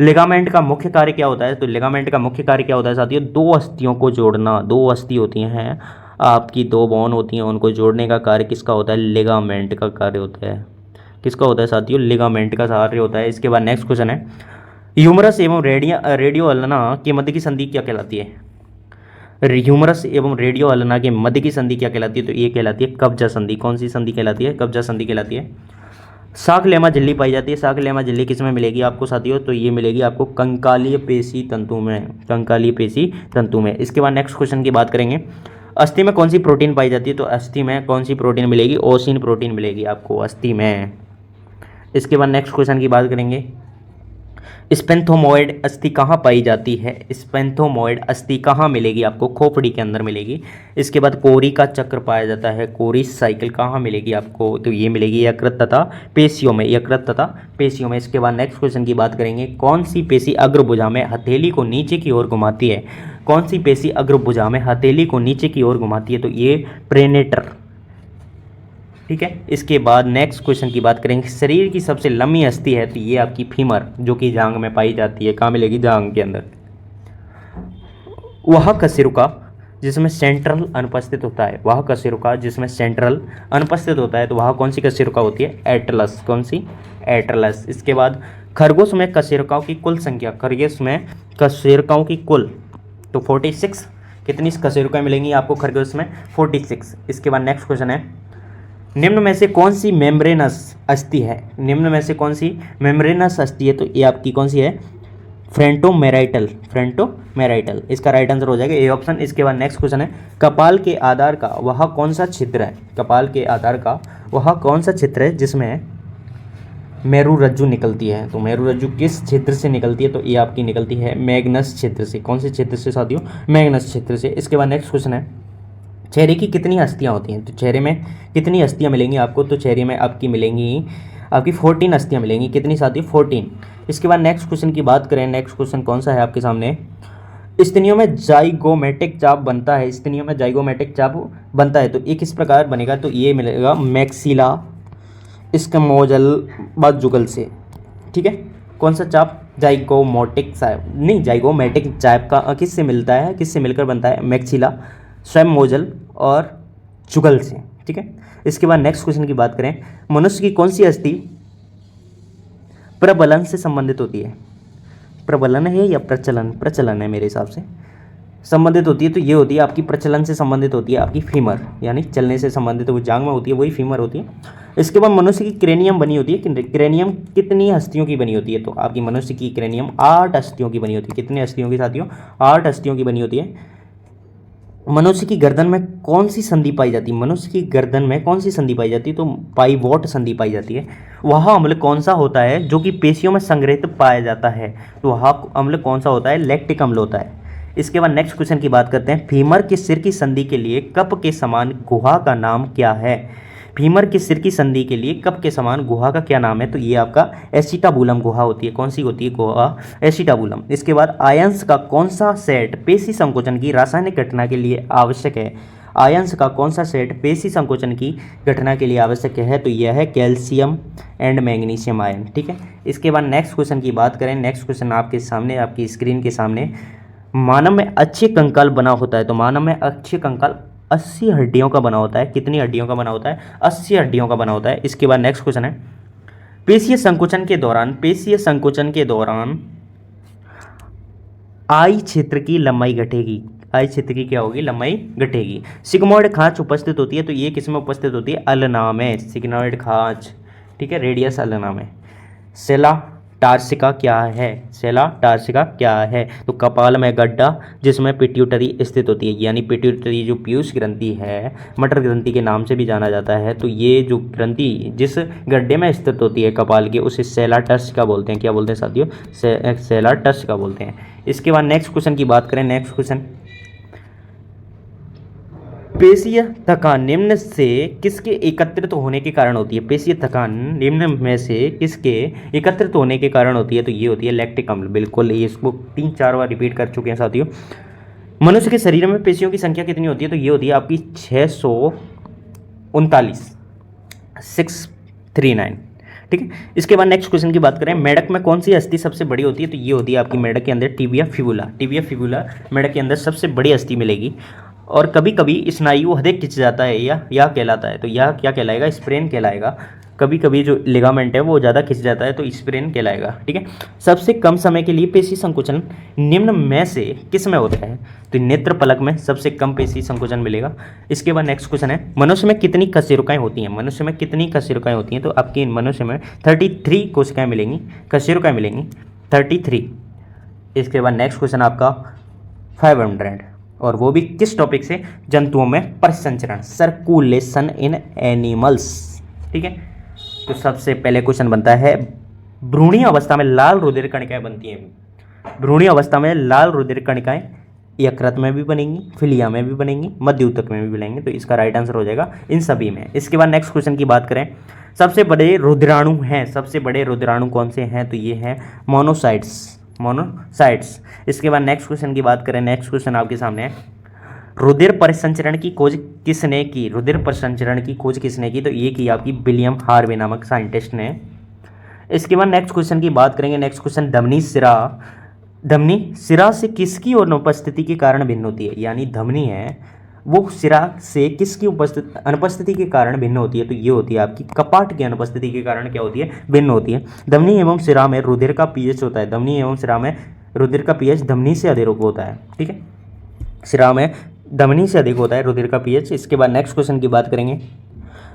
[SPEAKER 1] लिगामेंट का मुख्य कार्य क्या होता है। तो लिगामेंट का मुख्य कार्य क्या होता है साथियों, दो अस्थियों को जोड़ना। दो अस्थि होती हैं आपकी, दो बोन होती हैं, उनको जोड़ने का कार्य किसका होता है, लिगामेंट का कार्य होता है। किसका होता है साथियों, लिगामेंट का कार्य होता है। इसके बाद नेक्स्ट क्वेश्चन है, ह्यूमरस एवं रेडियो अल्ना के मध्य की संधि क्या कहलाती है। ह्यूमरस एवं रेडियो अल्ना के मध्य की संधि क्या कहलाती है, तो ये कहलाती है कब्जा संधि। कौन सी संधि कहलाती है, कब्जा संधि कहलाती है। साक लेमा झिल्ली पाई जाती है। साक लेमा झिल्ली किस में मिलेगी आपको साथियों, तो ये मिलेगी आपको कंकालीय पेशी तंतु में, कंकालीय पेशी तंतु में। इसके बाद नेक्स्ट क्वेश्चन की बात करेंगे, अस्थि में कौन सी प्रोटीन पाई जाती है। तो अस्थि में कौन सी प्रोटीन मिलेगी, ओसिन प्रोटीन मिलेगी आपको अस्थि में। इसके बाद नेक्स्ट क्वेश्चन की बात करेंगे, स्पेंथोमोइड अस्थि कहाँ पाई जाती है। स्पेंथोमोइड अस्थि कहाँ मिलेगी आपको, खोपड़ी के अंदर मिलेगी। इसके बाद कोरी का चक्र पाया जाता है। कोरी साइकिल कहाँ मिलेगी आपको, तो ये मिलेगी यकृत तथा पेशियों में, यकृत तथा पेशियों में। इसके बाद नेक्स्ट क्वेश्चन की बात करेंगे, कौन सी पेशी अग्रभुजा में हथेली को नीचे की ओर घुमाती है। कौन सी पेशी अग्रभुजा में हथेली को नीचे की ओर घुमाती है, तो ये प्रेनेटर, ठीक है। इसके बाद नेक्स्ट क्वेश्चन की बात करेंगे, शरीर की सबसे लंबी अस्थि है, तो ये आपकी फीमर, जो कि जांघ में पाई जाती है। कहाँ मिलेगी, जांघ के अंदर। वह कशेरुका जिसमें सेंट्रल अनुपस्थित होता है, वह कशेरुका जिसमें सेंट्रल अनुपस्थित होता है, तो वह कौन सी कशेरुका होती है, एटलस। कौन सी, एटलस। इसके बाद खरगोश में कशेरुकाओं की कुल संख्या, खरगोश में कशेरुकाओं की कुल, तो 46। कितनी कशेरुकाएं मिलेंगी आपको खरगोश में, 46। इसके बाद नेक्स्ट क्वेश्चन है, निम्न में से कौन सी मेम्ब्रेनस अस्थि है। निम्न में से कौन सी मेम्ब्रेनस अस्थि है, तो ये आपकी कौन सी है, फ्रेंटोमेराइटल, फ्रेंटोमेराइटल। इसका राइट आंसर हो जाएगा ए ऑप्शन। इसके बाद नेक्स्ट क्वेश्चन है, कपाल के आधार का वह कौन सा छिद्र है। कपाल के आधार का वह कौन सा छिद्र है जिसमें मेरुरज्जु निकलती है। तो मेरुरज्जु किस छिद्र से निकलती है, तो ये आपकी निकलती है मैग्नस छिद्र से। कौन से छिद्र से साथियों, मैग्नस छिद्र से। इसके बाद नेक्स्ट क्वेश्चन है, चेहरे की कितनी अस्थियां होती हैं। तो चेहरे में कितनी अस्थियां मिलेंगी आपको, तो चेहरे में आपकी मिलेंगी आपकी 14 अस्थियां मिलेंगी। कितनी साथियों, 14। इसके बाद नेक्स्ट क्वेश्चन की बात करें, नेक्स्ट क्वेश्चन कौन सा है आपके सामने, स्त्रियों में जाइगोमेटिक चाप बनता है, स्त्रियों में जाइगोमेटिक चाप बनता है तो ये किस प्रकार बनेगा, तो ये मिलेगा मैक्सिला स्क्मोजल जुगल से। ठीक है, कौन सा चाप, जाइगोमेटिक चाप नहीं, जाइगोमेटिक चाप का किससे मिलता है, किससे मिलकर बनता है, मैक्सिला स्वयंमोजल और जुगल से। ठीक है, इसके बाद नेक्स्ट क्वेश्चन की बात करें, मनुष्य की कौन सी अस्थि प्रबलन से संबंधित होती है, प्रबलन है या प्रचलन, प्रचलन है मेरे हिसाब से, संबंधित होती है तो ये होती है आपकी प्रचलन से संबंधित होती है आपकी फीमर, यानी चलने से संबंधित वो जांग में होती है, वही फीमर होती है। इसके बाद मनुष्य की क्रेनियम बनी होती है, क्रेनियम कितनी अस्थियों की बनी होती है, तो आपकी मनुष्य की क्रेनियम 8 अस्थियों की बनी होती है। कितने अस्थियों की साथियों, 8 अस्थियों की बनी होती है। मनुष्य की गर्दन में कौन सी संधि पाई जाती है, मनुष्य की गर्दन में कौन सी संधि पाई जाती है, तो पाइवोट संधि पाई जाती है। वह अम्ल कौन सा होता है जो कि पेशियों में संग्रहित पाया जाता है, तो वह अम्ल कौन सा होता है, लैक्टिक अम्ल होता है। इसके बाद नेक्स्ट क्वेश्चन की बात करते हैं, फीमर के सिर की संधि के लिए कप के समान गुहा का नाम क्या है, फीमर के सिर की संधि के लिए कप के समान गुहा का क्या नाम है, तो ये आपका एसिटाबुलम गुहा होती है। कौन सी होती है गुहा, एसिटाबुलम। इसके बाद आयंस का कौन सा सेट पेशी संकोचन की रासायनिक घटना के लिए आवश्यक है, आयंस का कौन सा सेट पेशी संकोचन की घटना के लिए आवश्यक है, तो यह है कैल्शियम एंड मैग्नीशियम आयन। ठीक है, इसके बाद नेक्स्ट क्वेश्चन की बात करें, नेक्स्ट क्वेश्चन आपके सामने, आपकी स्क्रीन के सामने, मानव में अच्छे कंकाल बना होता है, तो मानव में अच्छे कंकाल 80 हड्डियों का बना होता है। कितनी हड्डियों का बना होता है, 80 हड्डियों का बना होता है। इसके बाद नेक्स्ट क्वेश्चन है, पेशीय संकोचन के दौरान, पेशीय संकोचन के दौरान आई क्षेत्र की लंबाई घटेगी, आई क्षेत्र की क्या होगी, लंबाई घटेगी। सिग्मोइड खांच उपस्थित होती है, तो ये किसमें उपस्थित होती है, अल्ना में, सिग्मोइड खांच। ठीक है, रेडियस अल्ना में। सेला टार्सिका क्या है, सेला टार्सिका क्या है, तो कपाल में गड्ढा जिसमें पिट्यूटरी स्थित होती है, यानी पिट्यूटरी जो पीयूष ग्रंथि है, मटर ग्रंथि के नाम से भी जाना जाता है, तो ये जो ग्रंथि जिस गड्ढे में स्थित होती है कपाल के, उसे सेला टार्सिका बोलते हैं। क्या बोलते हैं साथियों, सेला टार्सिका बोलते हैं। इसके बाद नेक्स्ट क्वेश्चन की बात करें, नेक्स्ट क्वेश्चन, पेशीय थकान निम्न से किसके एकत्रित होने के कारण होती है, पेशीय थकान निम्न में से किसके एकत्रित होने के कारण होती है, तो ये होती है लैक्टिक अम्ल। बिल्कुल, ये इसको 3-4 बार रिपीट कर चुके हैं साथियों। मनुष्य के शरीर में पेशियों की संख्या कितनी होती है, तो ये होती है आपकी 639, 639। ठीक है, इसके बाद नेक्स्ट क्वेश्चन की बात करें, मेढक में कौन सी अस्थि सबसे बड़ी होती है, तो ये होती है आपकी मेढक के अंदर टिबिया फिबुला, टिबिया फिबुला मेढक के अंदर सबसे बड़ी अस्थि मिलेगी। और कभी कभी स्नायु हृदय खिंच जाता है, या कहलाता है, तो यह क्या कहलाएगा, स्प्रेन कहलाएगा। कभी कभी जो लिगामेंट है वो ज़्यादा खिंच जाता है तो स्प्रेन कहलाएगा। ठीक है, सबसे कम समय के लिए पेशी संकुचन निम्न में से किस में होता है, तो नेत्र पलक में सबसे कम पेशी संकुचन मिलेगा। इसके बाद नेक्स्ट क्वेश्चन है, मनुष्य में कितनी कशेरुकाएं होती हैं, मनुष्य में कितनी कशेरुकाएं होती हैं, तो आपकी मनुष्य में 33 कोशिकाएं मिलेंगी, कशेरुकाएं मिलेंगी 33। इसके बाद नेक्स्ट क्वेश्चन आपका 500, और वो भी किस टॉपिक से, जंतुओं में परिसंचरण, सर्कुलेशन इन एनिमल्स। ठीक है, तो सबसे पहले क्वेश्चन बनता है, भ्रूणीय अवस्था में लाल रुधिर कणिकाएं बनती हैं, भ्रूणीय अवस्था में लाल रुधिर कणिकाएं यकृत में भी बनेंगी, फिलिया में भी बनेंगी, मध्य ऊतक में भी बनेंगी, तो इसका राइट आंसर हो जाएगा इन सभी में। इसके बाद नेक्स्ट क्वेश्चन की बात करें, सबसे बड़े रुधिराणु हैं, सबसे बड़े रुधिराणु कौन से हैं, तो ये हैं मोनोसाइट्स, मोनोसाइट्स। इसके बाद नेक्स्ट क्वेश्चन की बात करें, नेक्स्ट क्वेश्चन आपके सामने है, रुधिर परिसंचरण की खोज किसने की, रुधिर परिसंचरण की खोज किसने की, तो ये की आपकी विलियम हार्वे नामक साइंटिस्ट ने। इसके बाद नेक्स्ट क्वेश्चन की बात करेंगे, नेक्स्ट क्वेश्चन, धमनी सिरा, धमनी सिरा से किसकी अनुपस्थिति के कारण भिन्न होती है, यानी धमनी है वो सिरा से किसकी अनुपस्थिति के कारण भिन्न होती है, तो ये होती है आपकी कपाट की अनुपस्थिति के कारण क्या होती है, भिन्न होती है। धमनी एवं सिरा में रुधिर का पीएच होता है, धमनी एवं सिरा में रुधिर का पीएच धमनी से अधिक होता है। ठीक है, सिरा में धमनी से अधिक होता है रुधिर का पीएच। इसके बाद नेक्स्ट क्वेश्चन की बात करेंगे,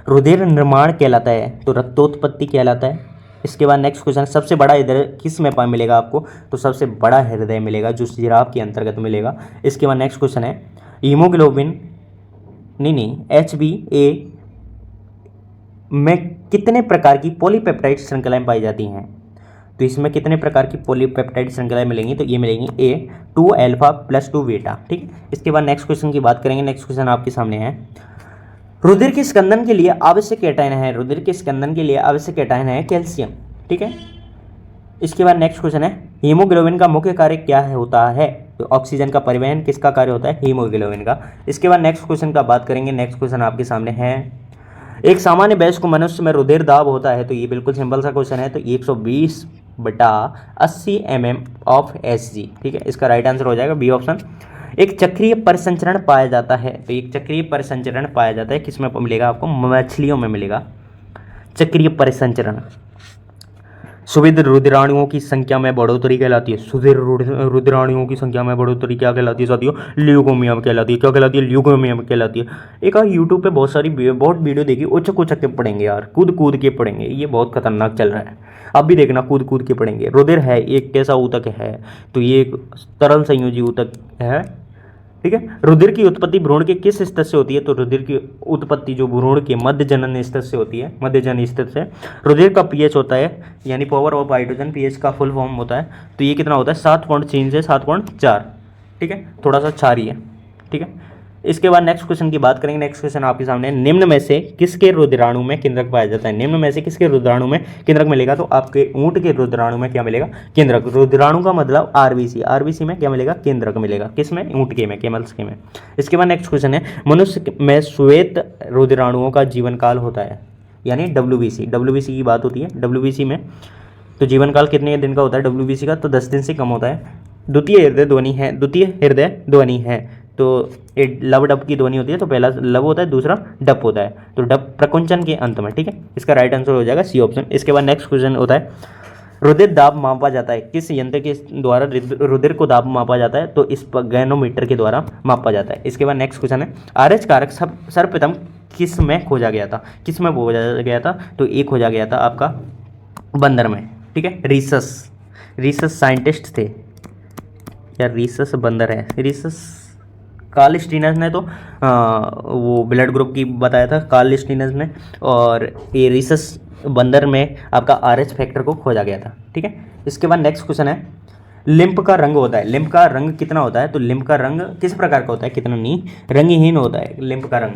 [SPEAKER 1] रुधिर निर्माण कहलाता है, तो रक्तोत्पत्ति कहलाता है। इसके बाद नेक्स्ट क्वेश्चन, सबसे बड़ा हृदय किस में मिलेगा आपको, तो सबसे बड़ा हृदय मिलेगा जो जिराफ के अंतर्गत मिलेगा। इसके बाद नेक्स्ट क्वेश्चन है, हीमोग्लोबिन HbA में कितने प्रकार की पॉलीपेप्टाइड श्रृंखलाएं पाई जाती हैं, तो इसमें कितने प्रकार की पॉलीपेप्टाइड श्रृंखलाएं मिलेंगी, तो ये मिलेंगी A2 अल्फा प्लस 2 बीटा। ठीक, इसके बाद नेक्स्ट क्वेश्चन की बात करेंगे, नेक्स्ट क्वेश्चन आपके सामने है, रुधिर के स्कंदन के लिए आवश्यक कैटायन है, रुधिर के स्कंदन के लिए आवश्यक कैटायन है कैल्शियम। ठीक है, इसके बाद नेक्स्ट क्वेश्चन है, हीमोग्लोबिन का मुख्य कार्य क्या है होता है, तो ऑक्सीजन का परिवहन किसका कार्य होता है? हीमोग्लोबिन का। इसके बाद नेक्स्ट क्वेश्चन का बात करेंगे। नेक्स्ट क्वेश्चन आपके सामने है, एक सामान्य वयस्क मनुष्य में रुधिर दाब होता है, तो ये बिल्कुल सिंपल सा क्वेश्चन है, तो 120/80 mm ऑफ Hg, ठीक है, इसका राइट आंसर हो जाएगा बी ऑप्शन। एक चक्रीय परिसंचरण पाया जाता है, तो एक चक्रीय परिसंचरण पाया जाता है, किसमें मिलेगा आपको? मछलियों में मिलेगा चक्रीय परिसंचरण। सुविध रुधिराणुओं की संख्या में बढ़ोतरी कहलाती है, सुविध रुधिराणुओं की संख्या में बढ़ोतरी क्या कहलाती है साथियों? ल्यूकोमिया कहलाती है। क्या कहलाती है? ल्यूकोमिया कहलाती है। एक यूट्यूब पे बहुत वीडियो देखी, उचक उचक के पढ़ेंगे यार, कूद कूद के पढ़ेंगे, ये बहुत खतरनाक चल रहा है, अब भी देखना कूद कूद के पढ़ेंगे। रुधिर है एक कैसा ऊतक है? तो ये एक तरल संयोजी ऊतक है, ठीक है। रुधिर की उत्पत्ति भ्रूण के किस स्तर से होती है? तो रुधिर की उत्पत्ति जो भ्रूण के मध्य जनन स्तर से होती है, मध्य जनन स्तर से। रुधिर का पीएच होता है, यानी पावर ऑफ हाइड्रोजन, पीएच का फुल फॉर्म होता है, तो ये कितना होता है? 7.3 से 7.4, ठीक है, थोड़ा सा क्षारीय है, ठीक है। इसके बाद नेक्स्ट क्वेश्चन की बात करेंगे। नेक्स्ट क्वेश्चन आपके सामने, निम्न में से किसके रुधिराणु में केंद्रक पाया जाता है? निम्न में से किसके रुधिराणु में केंद्रक मिलेगा? तो आपके ऊंट के रुधिराणु में क्या मिलेगा? केंद्रक। रुधिराणु का मतलब आरबीसी, आरबीसी में क्या मिलेगा? केंद्रक मिलेगा। किसमें? ऊंट के में, कैमल्स के में। इसके बाद नेक्स्ट क्वेश्चन है, मनुष्य में श्वेत रुधिराणुओं का जीवन काल होता है, यानी डब्ल्यूबीसी, डब्ल्यूबीसी की बात होती है। डब्ल्यूबीसी में तो जीवन काल कितने दिन का होता है डब्ल्यूबीसी का? तो 10 दिन से कम होता है। द्वितीय हृदय ध्वनि है, द्वितीय हृदय ध्वनि है, तो ये लब डब की ध्वनि होती है, तो पहला लब होता है, दूसरा डप होता है, तो डप प्रकुंचन के अंत में, ठीक है, इसका राइट आंसर हो जाएगा सी ऑप्शन। इसके बाद नेक्स्ट क्वेश्चन होता है, रुधिर दाब मापा जाता है, किस यंत्र के द्वारा रुधिर को दाब मापा जाता है? तो इस गैनोमीटर के द्वारा मापा जाता है। इसके बाद नेक्स्ट क्वेश्चन है, आरएच कारक सर्वप्रथम किस में खोजा गया था? किस में खोजा गया था? तो ये खोजा गया था आपका बंदर में, ठीक है। रीसस साइंटिस्ट थे, या रीसस बंदर है, रीसस कार्ल स्टीनर ने तो वो ब्लड ग्रुप की बताया था कार्ल स्टीनर ने, और ये रीसस बंदर में आपका आरएच फैक्टर को खोजा गया था, ठीक है। इसके बाद नेक्स्ट क्वेश्चन है, लिम्फ का रंग होता है, लिम्फ का रंग कितना होता है? तो लिम्फ का रंग किस प्रकार का होता है? कितना नहीं, रंगहीन होता है लिम्फ का रंग,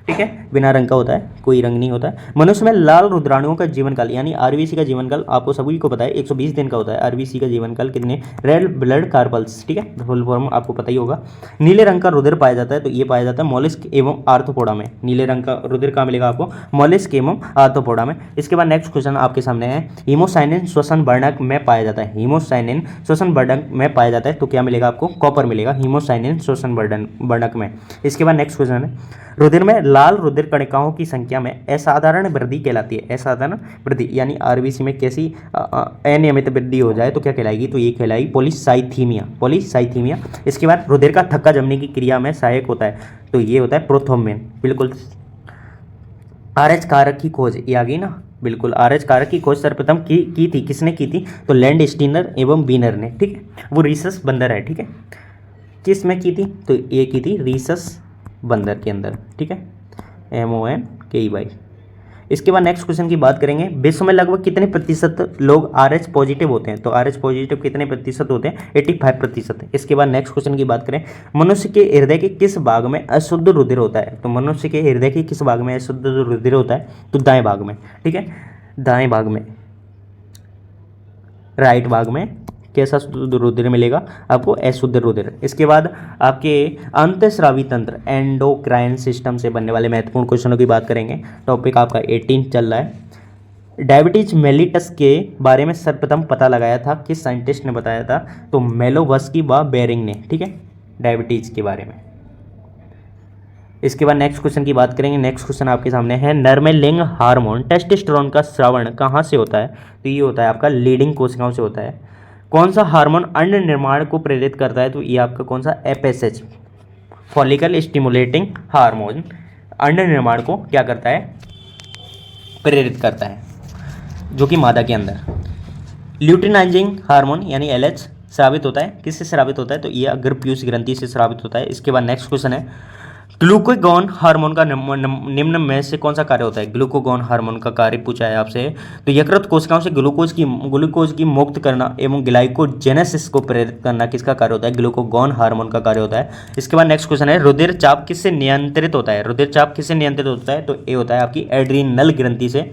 [SPEAKER 1] ठीक है, बिना रंग का होता है, कोई रंग नहीं होता है। मनुष्य में लाल रुधिराणुओं का जीवन काल, यानी आरबीसी का जीवन काल आपको सभी को पता है 120 दिन का होता है। आरबीसी का जीवन काल कितने? रेड ब्लड कार्पल्स, ठीक है, फुल फॉर्म आपको पता ही होगा। नीले रंग का रुधिर पाया जाता है, तो ये पाया जाता है मॉलिस्क एवं आर्थ्रोपोडा में। नीले रंग का रुधिर कहाँ मिलेगा आपको? मॉलिस्क एवं आर्थ्रोपोडा में। इसके बाद नेक्स्ट क्वेश्चन आपके सामने है, हीमोसाइनिन श्वसन वर्णक में पाया जाता है, हीमोसाइनिन श्वसन वर्णक में पाया जाता है, तो क्या मिलेगा आपको? कॉपर मिलेगा हीमोसाइनिन श्वसन वर्णक में। इसके बाद नेक्स्ट क्वेश्चन है, रुधिर में लाल रुधिर कणिकाओं की संख्या में असाधारण वृद्धि कहलाती है, असाधारण वृद्धि, यानी आरबीसी में कैसी अनियमित वृद्धि हो जाए तो क्या कहलाएगी? तो ये कहलाएगी पॉलीसाइथीमिया, पॉलीसाइथीमिया। इसके बाद रुधिर का थक्का जमने की क्रिया में सहायक होता है, तो ये होता है प्रोथ्रोम्बिन, बिल्कुल। आरएच कारक की खोज, ये आ गई ना, बिल्कुल, आरएच कारक की खोज सर्वप्रथम की थी, किसने की थी? तो लैंड स्टीनर एवं बीनर ने, ठीक है, वो रीसस बंदर है, ठीक है। किस में की थी? तो ये की थी रीसस बंदर के अंदर, ठीक है, MONKEY। इसके बाद नेक्स्ट क्वेश्चन की बात करेंगे, विश्व में लगभग कितने प्रतिशत लोग RH पॉजिटिव होते हैं? तो RH पॉजिटिव कितने प्रतिशत होते हैं? 85%। इसके बाद नेक्स्ट क्वेश्चन की बात करें, मनुष्य के हृदय के किस भाग में अशुद्ध रुधिर होता है? तो मनुष्य के हृदय के किस भाग में अशुद्ध रुधिर होता है? तो दाएं भाग में, ठीक है, दाएं भाग में, राइट भाग में कैसा शुद्ध रुधिर मिलेगा आपको? अशुद्ध रुधिर। इसके बाद आपके अंतःस्रावी तंत्र, एंडोक्राइन सिस्टम से बनने वाले महत्वपूर्ण क्वेश्चनों की बात करेंगे। टॉपिक आपका 18 चल रहा है। डायबिटीज मेलिटस के बारे में सर्वप्रथम पता लगाया था, किस साइंटिस्ट ने बताया था? तो मेलोवस्की व बेरिंग ने, ठीक है, डायबिटीज के बारे में। इसके बाद नेक्स्ट क्वेश्चन की बात करेंगे। नेक्स्ट क्वेश्चन आपके सामने है, नर में लिंग हार्मोन टेस्टोस्टेरोन का स्रावण कहाँ से होता है? तो ये होता है आपका लीडिंग कोशिकाओं से होता है। कौन सा हार्मोन अंड निर्माण को प्रेरित करता है? तो ये आपका कौन सा? FSH, फॉलिकल स्टिमुलेटिंग हार्मोन, अंड निर्माण को क्या करता है? प्रेरित करता है, जो कि मादा के अंदर। ल्यूटिनाइजिंग हार्मोन यानी LH स्रावित होता है, किससे स्रावित होता है? तो ये गर्भपीयूष ग्रंथि से स्रावित होता है। इसके बाद नेक्स्ट क्वेश्चन है, ग्लूकागॉन हार्मोन का निम्न में से कौन सा कार्य होता है? ग्लूकागॉन हार्मोन का कार्य पूछा है आपसे। तो यकृत कोशिकाओं से ग्लूकोज की मुक्त करना एवं ग्लाइकोजेनेसिस को प्रेरित करना किसका कार्य होता है? ग्लूकागॉन हार्मोन का कार्य होता है। इसके बाद नेक्स्ट क्वेश्चन है, रुधिर चाप किससे नियंत्रित होता है? रुधिर चाप किससे नियंत्रित होता है? तो ये होता है आपकी एड्रीनल ग्रंथि से।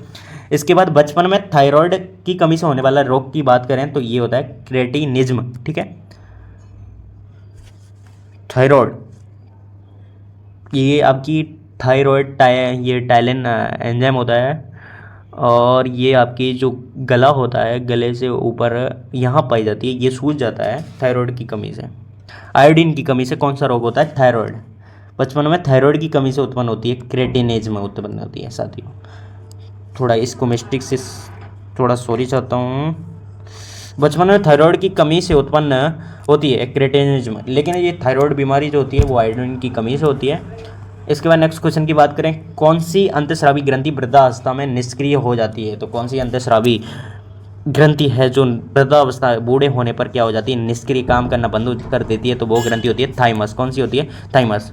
[SPEAKER 1] इसके बाद बचपन में थायराइड की कमी से होने वाला रोग की बात करें तो ये होता है क्रेटिनिज्म, ठीक है, थायराइड, ये आपकी थायराइड ये टाइलिन एंजाइम होता है, और ये आपकी जो गला होता है, गले से ऊपर यहाँ पाई जाती है, ये सूज जाता है थायराइड की कमी से। आयोडीन की कमी से कौन सा रोग होता है? थायराइड। बचपन में थायराइड की कमी से उत्पन्न होती है, क्रेटिनेज में उत्पन्न होती है साथियों। थोड़ा इसको मिस्टेक से थोड़ा सॉरी चाहता हूँ। बचपन में थायराइड की कमी से उत्पन्न होती है क्रेटिनेज में, लेकिन ये थायराइड बीमारी जो होती है वो आयोडीन की कमी से होती है। इसके बाद नेक्स्ट क्वेश्चन की बात करें, कौन सी अंतःस्रावी ग्रंथि वृद्धावस्था में निष्क्रिय हो जाती है? तो कौन सी अंतःस्रावी ग्रंथि है जो वृद्धावस्था बूढ़े होने पर क्या हो जाती है? निष्क्रिय, काम करना बंद कर देती है। तो वो ग्रंथि होती है थाइमस। कौन सी होती है? थाइमस।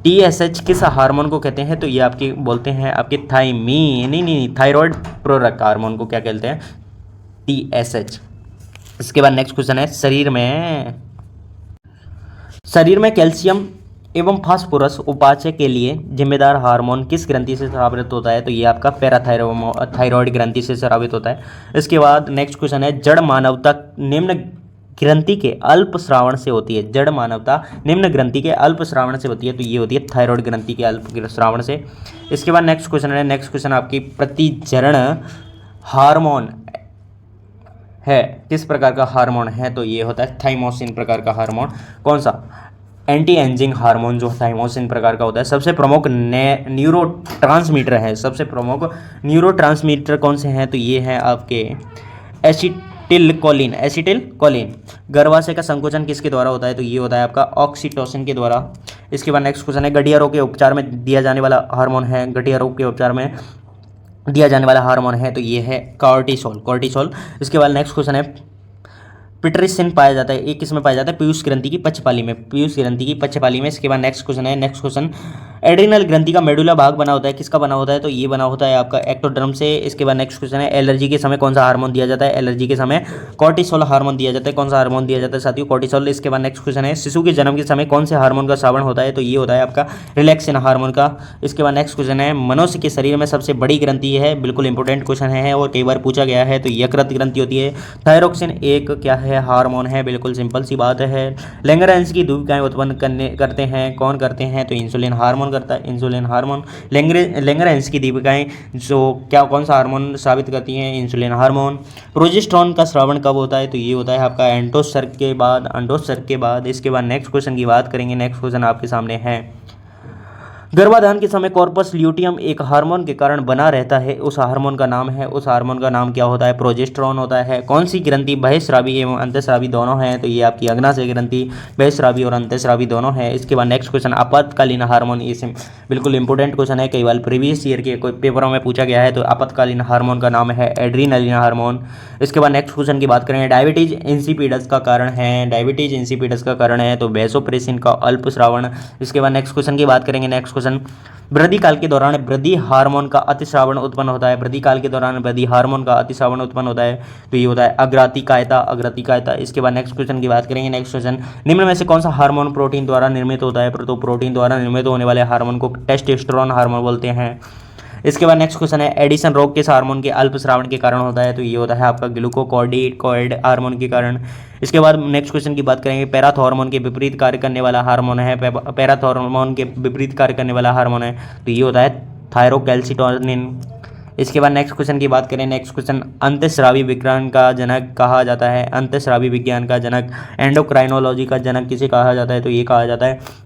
[SPEAKER 1] TSH किस हार्मोन को कहते हैं? तो ये आपके बोलते हैं आपके नहीं, थायराइड प्रेरक हार्मोन को क्या कहते हैं? TSH। इसके बाद नेक्स्ट क्वेश्चन है, शरीर में कैल्शियम एवं फास्फोरस उपापचय के लिए जिम्मेदार हार्मोन किस ग्रंथि से स्रावित होता है? तो ये आपका पैराथायरॉयड ग्रंथि से स्रावित होता है। इसके बाद नेक्स्ट क्वेश्चन है, जड़ मानवता निम्न ग्रंथि के अल्प श्रावण से होती है। जड़ मानवता निम्न ग्रंथि के अल्प श्रावण से होती है, तो ये होती है थायराइड ग्रंथि के अल्प श्रावण से। इसके बाद नेक्स्ट क्वेश्चन है, नेक्स्ट क्वेश्चन आपकी प्रतिजरण हार्मोन है, किस प्रकार का हार्मोन है? तो ये होता है थाइमोसिन प्रकार का हार्मोन। कौन सा? एंटी एजिंग हार्मोन जो थाइमोसिन प्रकार का होता है। सबसे प्रमुख न्यूरो ट्रांसमीटर है, सबसे प्रमुख न्यूरो ट्रांसमीटर कौन से हैं? तो ये हैं आपके एसिटिलकोलिन। गर्भाशय का संकोचन किसके द्वारा होता है? तो ये होता है आपका ऑक्सीटोसिन के द्वारा। इसके बाद नेक्स्ट क्वेश्चन है, गठिया रोग के उपचार में दिया जाने वाला हार्मोन है, गठिया रोग के उपचार में दिया जाने वाला हार्मोन है, तो ये है कॉर्टिसोल। इसके बाद नेक्स्ट क्वेश्चन है, पिट्रिसिन पाया जाता है, एक किसमें पाया जाता है? पीयूष ग्रंथि की पक्षपाली में, इसके बाद नेक्स्ट क्वेश्चन एड्रिनल ग्रंथि का मेडुला भाग बना होता है, किसका बना होता है? तो ये बना होता है आपका एक्टोडर्म से। इसके बाद नेक्स्ट क्वेश्चन है, एलर्जी के समय कौन सा हार्मोन दिया जाता है? एलर्जी के समय कॉर्टिसोल हार्मोन दिया जाता है। कौन सा हार्मोन दिया जाता है साथियों? कॉर्टिसोल। इसके बाद नेक्स्ट क्वेश्चन है, शिशु के जन्म के समय कौन से हार्मोन का श्रावण होता है? तो ये होता है आपका रिलैक्सिन हार्मोन का। इसके बाद नेक्स्ट क्वेश्चन है, मनुष्य के शरीर में सबसे बड़ी ग्रंथि है, बिल्कुल इंपॉर्टेंट क्वेश्चन है और कई बार पूछा गया है, तो यकृत ग्रंथि होती है। थायरोक्सिन एक क्या है? हार्मोन है, बिल्कुल सिंपल सी बात है। लैंगरहैंस की दूधिकाएं उत्पन्न करते हैं, कौन करते हैं? तो इंसुलिन हार्मोन करता है, इंसुलिन हार्मोन। लैंगरहैंस की दीपिकाएं जो क्या कौन सा हार्मोन साबित करती हैं? Insulin hormone. प्रोजेस्टेरॉन का स्रावण कब होता है? तो ये होता है आपका अंडोत्सर्ग के बाद। इसके बाद नेक्स्ट क्वेश्चन की बात करेंगे, नेक्स्ट क्वेश्चन आपके सामने है, गर्भाधान के समय कॉर्पस ल्यूटियम एक हार्मोन के कारण बना रहता है, उस हार्मोन का नाम क्या होता है? प्रोजेस्टेरॉन होता है। कौन सी ग्रंथि बहिःस्रावी एवं अंतःस्रावी दोनों है? तो ये आपकी अग्नाशय ग्रंथि बहिःस्रावी और अंतःस्रावी दोनों है। इसके बाद नेक्स्ट क्वेश्चन, आपातकालीन हार्मोन, ये बिल्कुल इंपॉर्टेंट क्वेश्चन है, कई बार प्रीवियस ईयर के कोई पेपरों में पूछा गया है। तो आपातकालीन हार्मोन का नाम है एड्रीनलिन हार्मोन। इसके बाद नेक्स्ट क्वेश्चन की बात करें, डायबिटीज इंसिपिडस का कारण है, तो वैसोप्रेसिन का अल्प श्रावण। इसके बाद नेक्स्ट क्वेश्चन की बात करेंगे, नेक्स्ट क्वेश्चन, वृद्धि काल के दौरान वृद्धि हार्मोन का अतिश्रावण उत्पन्न होता है, तो ये होता है अग्रातिकायता। इसके बाद नेक्स्ट क्वेश्चन की बात करेंगे, नेक्स्ट क्वेश्चन, निम्न में से कौन सा हार्मोन प्रोटीन द्वारा निर्मित होता है? तो प्रोटीन द्वारा निर्मित होने वाले हार्मोन को टेस्टोस्टेरोन हार्मोन बोलते हैं। इसके बाद नेक्स्ट क्वेश्चन है, एडिशन रोग किस हार्मोन के अल्प श्रावण के कारण होता है? तो ये होता है आपका ग्लूकोकॉर्टिकॉइड हार्मोन के कारण। इसके बाद नेक्स्ट क्वेश्चन की बात करेंगे, पैराथॉर्मोन के विपरीत कार्य करने वाला हार्मोन है, तो ये होता है थायरोकैल्सिटोनिन। इसके बाद नेक्स्ट क्वेश्चन की बात करें, नेक्स्ट क्वेश्चन, अंतःस्रावी विज्ञान का जनक कहा जाता है, एंडोक्राइनोलॉजी का जनक किसे कहा जाता है? तो ये कहा जाता है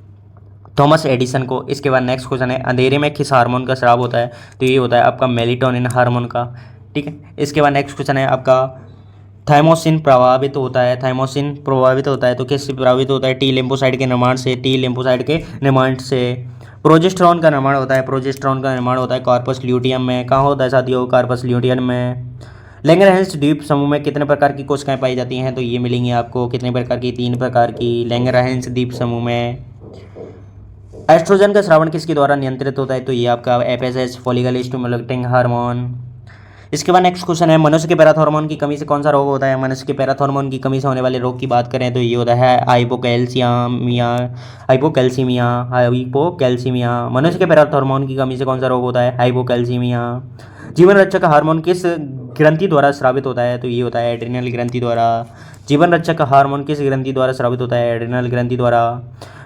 [SPEAKER 1] थॉमस एडिसन को। इसके बाद नेक्स्ट क्वेश्चन है, अंधेरे में किस हार्मोन का स्राव होता है? तो ये होता है आपका मेलेटोनिन हार्मोन का। ठीक है। इसके बाद नेक्स्ट क्वेश्चन है आपका, थाइमोसिन प्रभावित होता है, तो किससे प्रभावित होता है? टी लिम्फोसाइट के निर्माण से। प्रोजेस्टेरॉन का निर्माण होता है कॉर्पस ल्यूटियम में। कहाँ होता है साथियों? कॉर्पस ल्यूटियम में। लैंगरहैंस द्वीप समूह में कितने प्रकार की कोशिकाएं पाई जाती हैं? तो ये मिलेंगी आपको कितने प्रकार की? 3 प्रकार की लैंगरहैंस द्वीप समूह में। एस्ट्रोजन का स्रावण किसके द्वारा नियंत्रित होता है? तो ये आपका FSH, फॉलिकल स्टिमुलेटिंग हार्मोन। इसके बाद नेक्स्ट क्वेश्चन है, मनुष्य के पैराथॉर्मोन की कमी से कौन सा रोग होता है? मनुष्य के पैराथॉर्मोन की कमी से होने वाले रोग की बात करें तो ये होता है हाइपोकैल्सीमिया। मनुष्य के पैराथॉर्मोन की कमी से कौन सा रोग होता है? हाइपोकैल्सीमिया। जीवन रक्षक हार्मोन किस ग्रंथि द्वारा स्रावित होता है? तो ये होता है एड्रिनल ग्रंथि द्वारा। जीवन रक्षक हार्मोन किस ग्रंथि द्वारा स्रावित होता है? एड्रिनल ग्रंथि द्वारा।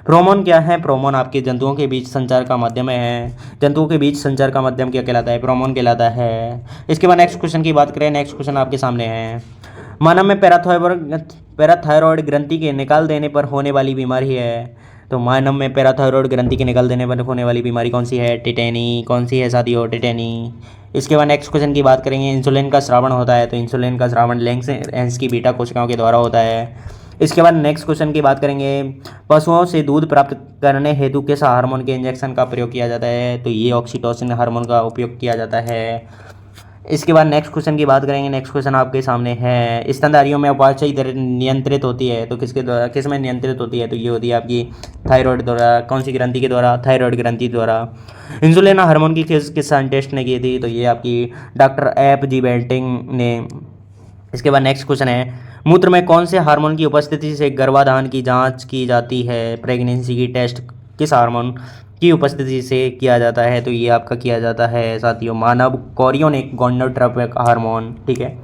[SPEAKER 1] प्रोमोन क्या है? प्रोमोन आपके जंतुओं के बीच संचार का माध्यम है। जंतुओं के बीच संचार का माध्यम क्या कहलाता है? प्रोमोन कहलाता है। इसके बाद नेक्स्ट क्वेश्चन की बात करें, नेक्स्ट क्वेश्चन आपके सामने है, मानव में पैराथायरॉयड ग्रंथि के निकाल देने पर होने वाली बीमारी है। तो मानव में पैराथायरॉयड ग्रंथि के निकाल देने पर होने वाली बीमारी कौन सी है? टेटेनी। कौन सी है साथियों? टेटेनी। इसके बाद नेक्स्ट क्वेश्चन की बात करेंगे, इंसुलिन का स्रावण होता है। तो इंसुलिन का स्रावण लैंग्स की बीटा कोशिकाओं के द्वारा होता है। इसके बाद नेक्स्ट क्वेश्चन की बात करेंगे, पशुओं से दूध प्राप्त करने हेतु किस हार्मोन के इंजेक्शन का प्रयोग किया जाता है? तो ये ऑक्सीटोसिन हार्मोन का उपयोग किया जाता है। इसके बाद नेक्स्ट क्वेश्चन की बात करेंगे, नेक्स्ट क्वेश्चन आपके सामने है, स्तनधारियों में उपापचयी दर नियंत्रित होती है। तो किसके द्वारा, किस में नियंत्रित होती है? तो ये होती है आपकी थायराइड द्वारा। कौन सी ग्रंथि के द्वारा? थायराइड ग्रंथि द्वारा। इंसुलिन हार्मोन की किस साइंटिस्ट ने की थी? तो ये आपकी डॉक्टर एफ जी बेंटिंग ने। इसके बाद नेक्स्ट क्वेश्चन है, मूत्र में कौन से हार्मोन की उपस्थिति से गर्भाधान की जांच की जाती है? प्रेगनेंसी की टेस्ट किस हार्मोन की उपस्थिति से किया जाता है? तो ये आपका किया जाता है साथियों मानव कोरियोनिक गोनाडोट्रोपिक हार्मोन। ठीक है,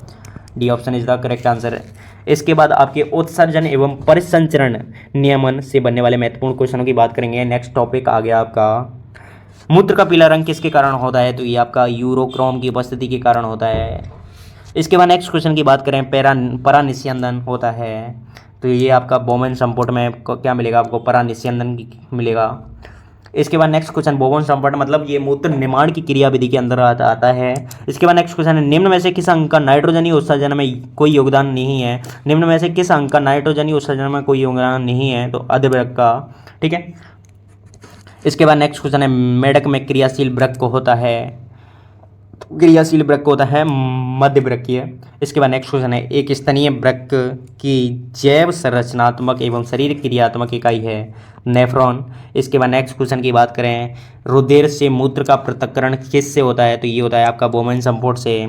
[SPEAKER 1] D option is the correct answer. इसके बाद आपके उत्सर्जन एवं परिसंचरण नियमन से बनने वाले महत्वपूर्ण क्वेश्चनों की बात करेंगे। नेक्स्ट टॉपिक आ गया आपका, मूत्र का पीला रंग किसके कारण होता है? तो ये आपका यूरोक्रोम की उपस्थिति के कारण होता है। इसके बाद नेक्स्ट क्वेश्चन की बात करें, परानिस्यंदन होता है। तो ये आपका बोवेन संपुट में क्या मिलेगा आपको? परानिस्यंदन मिलेगा। इसके बाद नेक्स्ट क्वेश्चन, बोवेन संपुट मतलब ये मूत्र निर्माण की क्रियाविधि के अंदर आता है। इसके बाद नेक्स्ट क्वेश्चन है, निम्न में से किस अंग का नाइट्रोजनी उत्सर्जन में कोई योगदान नहीं है? निम्न में से किस अंग का नाइट्रोजनी उत्सर्जन में कोई योगदान नहीं है? तो अधवृक्क का। ठीक है। इसके बाद नेक्स्ट क्वेश्चन है, मेढक में क्रियाशील वृक्क होता है। क्रियाशील वृक्क होता है मध्यवृक्कीय। इसके बाद नेक्स्ट क्वेश्चन है, एक स्तनीय वृक्क की जैव संरचनात्मक एवं शरीर क्रियात्मक इकाई है नेफ्रॉन। इसके बाद नेक्स्ट क्वेश्चन की बात करें, रुधिर से मूत्र का पृथक्करण किससे होता है? तो ये होता है आपका बोवेन संपुट से।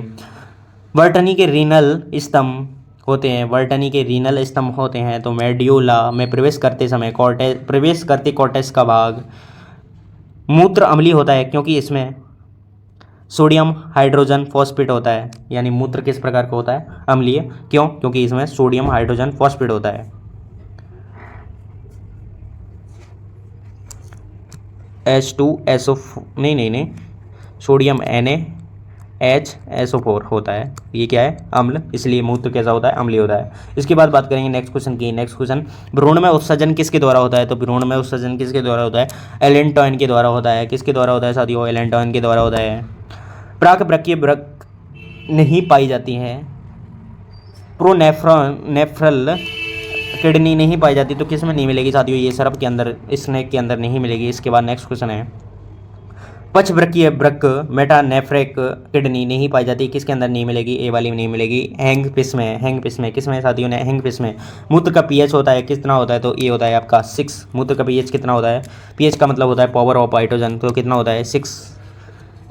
[SPEAKER 1] वर्तनी के रीनल स्तंभ होते हैं, वर्तनी के रीनल स्तंभ होते हैं। तो मेड्यूला में प्रवेश करते समय प्रवेश करते कॉर्टेक्स का भाग। मूत्र अम्लीय होता है क्योंकि इसमें सोडियम हाइड्रोजन फॉस्फेट होता है। यानी मूत्र किस प्रकार का होता है? अम्लीय। क्यों? क्योंकि इसमें सोडियम हाइड्रोजन फॉस्फेट होता है। H2SO नहीं सोडियम NaHSO4 होता है। ये क्या है? अम्ल, इसलिए मूत्र कैसा होता है? अम्लीय होता है। इसके बाद बात करेंगे नेक्स्ट क्वेश्चन की। नेक्स्ट क्वेश्चन, भ्रूण में उत्सर्जन किसके द्वारा होता है? तो भ्रूण में उत्सर्जन किसके द्वारा होता है? एलेंटॉइन के द्वारा होता है। किसके द्वारा होता है साथियों? एलेंटॉइन के द्वारा होता है। प्राकवृक्कीय वृक्क नहीं पाई जाती है, प्रोनेफ्रल किडनी नहीं पाई जाती। तो किस में नहीं मिलेगी साथियों? ये सर्प के अंदर, स्नेक के अंदर नहीं मिलेगी। इसके बाद नेक्स्ट क्वेश्चन है, पक्षवृक्कीय वृक्क मेटानेफ्रिक किडनी नहीं पाई जाती। किसके अंदर नहीं मिलेगी? ए वाली में नहीं मिलेगी, हैंगफिश में। हैंगफिश में किस में साथियों ने? हैंगफिश में। मूत्र का पीएच होता है कितना होता है? तो ये होता है आपका 6। मूत्र का पीएच कितना होता है? पीएच का मतलब होता है पावर ऑफ हाइड्रोजन। तो कितना होता है? 6।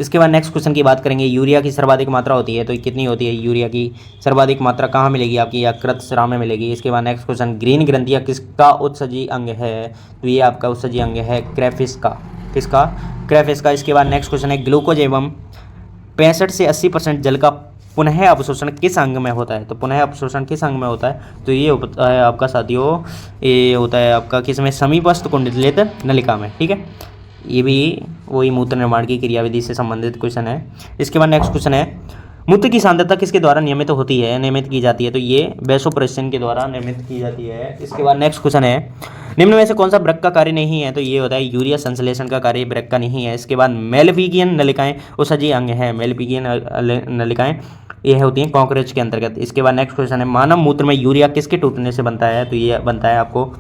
[SPEAKER 1] इसके बाद नेक्स्ट क्वेश्चन की बात करेंगे, यूरिया की सर्वाधिक मात्रा होती है। तो कितनी होती है यूरिया की सर्वाधिक मात्रा? कहाँ मिलेगी आपकी? यकृत स्राव में मिलेगी। इसके बाद नेक्स्ट क्वेश्चन, ग्रीन ग्रंथिया किसका उत्सर्जी अंग है? तो ये आपका उत्सर्जी अंग है क्रेफिस का। किसका? क्रेफिस का। इसके बाद नेक्स्ट क्वेश्चन है, ग्लूकोज एवं 65 से 80% जल का पुनः अवशोषण किस अंग में होता है? तो पुनः अवशोषण किस अंग में होता है? तो ये होता है आपका साथियों, ये होता है आपका किस में? समीपस्थ कुंडलित नलिका में। ठीक है, ये भी वही मूत्र निर्माण की क्रियाविधि से संबंधित क्वेश्चन है। इसके बाद नेक्स्ट क्वेश्चन है, मूत्र की सांद्रता किसके द्वारा नियमित होती है? नियमित की जाती है। तो ये वैसोप्रेसिन के द्वारा नियमित की जाती है। इसके बाद नेक्स्ट क्वेश्चन है, निम्न में से कौन सा वृक्क का कार्य नहीं है? तो ये होता है यूरिया संश्लेषण का कार्य वृक्क का नहीं है। इसके बाद मेलपिगियन नलिकाएं उत्सर्जी अंग है। मेलपिगियन नलिकाएं ये होती हैं कॉकरोच के अंतर्गत। इसके बाद नेक्स्ट क्वेश्चन है, मानव मूत्र में यूरिया किसके टूटने से बनता है? तो ये बनता है आपको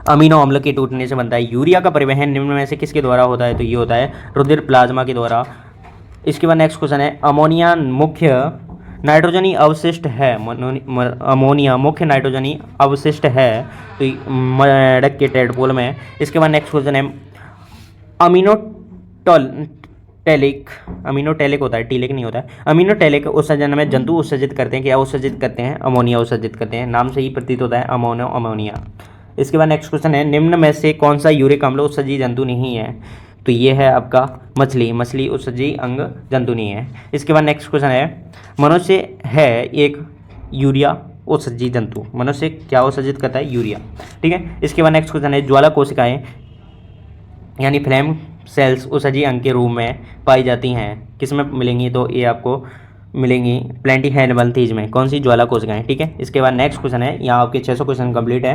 [SPEAKER 1] अमीनो अम्ल के टूटने से बनता है। यूरिया का परिवहन निम्न में से किसके द्वारा होता है? तो ये होता है रुधिर प्लाज्मा के द्वारा। इसके बाद नेक्स्ट क्वेश्चन है, अमोनिया मुख्य नाइट्रोजनी अवशिष्ट है। अमोनिया मुख्य नाइट्रोजनी अवशिष्ट है तो मेढक के टेडपोल में। इसके बाद नेक्स्ट क्वेश्चन है, अमीनोटेलिक होता है, टीलिक नहीं होता है। अमीनोटेलिक उत्सर्जन में जंतु उत्सर्जित करते हैं, क्या उत्सर्जित करते हैं? अमोनिया उत्सर्जित करते हैं। नाम से ही प्रतीत होता है अमोनिया। इसके बाद नेक्स्ट क्वेश्चन है, निम्न में से कौन सा यूरिक अम्ल उत्सर्जी जंतु नहीं है? तो ये है आपका मछली उत्सर्जी अंग जंतु नहीं है। इसके बाद नेक्स्ट क्वेश्चन है, मनुष्य है एक यूरिया औषधि जंतु, मनुष्य क्या औषधित करता है, यूरिया। ठीक है, इसके बाद नेक्स्ट क्वेश्चन है ज्वाला कोशिकाएं यानी फ्लेम सेल्स औषधि अंग के रूप में पाई जाती हैं, किस में मिलेंगी, तो ये आपको मिलेंगी प्लेंटी हेल्मंथीज में, कौन सी, ज्वाला कोशिकाएं। ठीक है, इसके बाद नेक्स्ट क्वेश्चन है, यहाँ आपके 600 क्वेश्चन कंप्लीट है।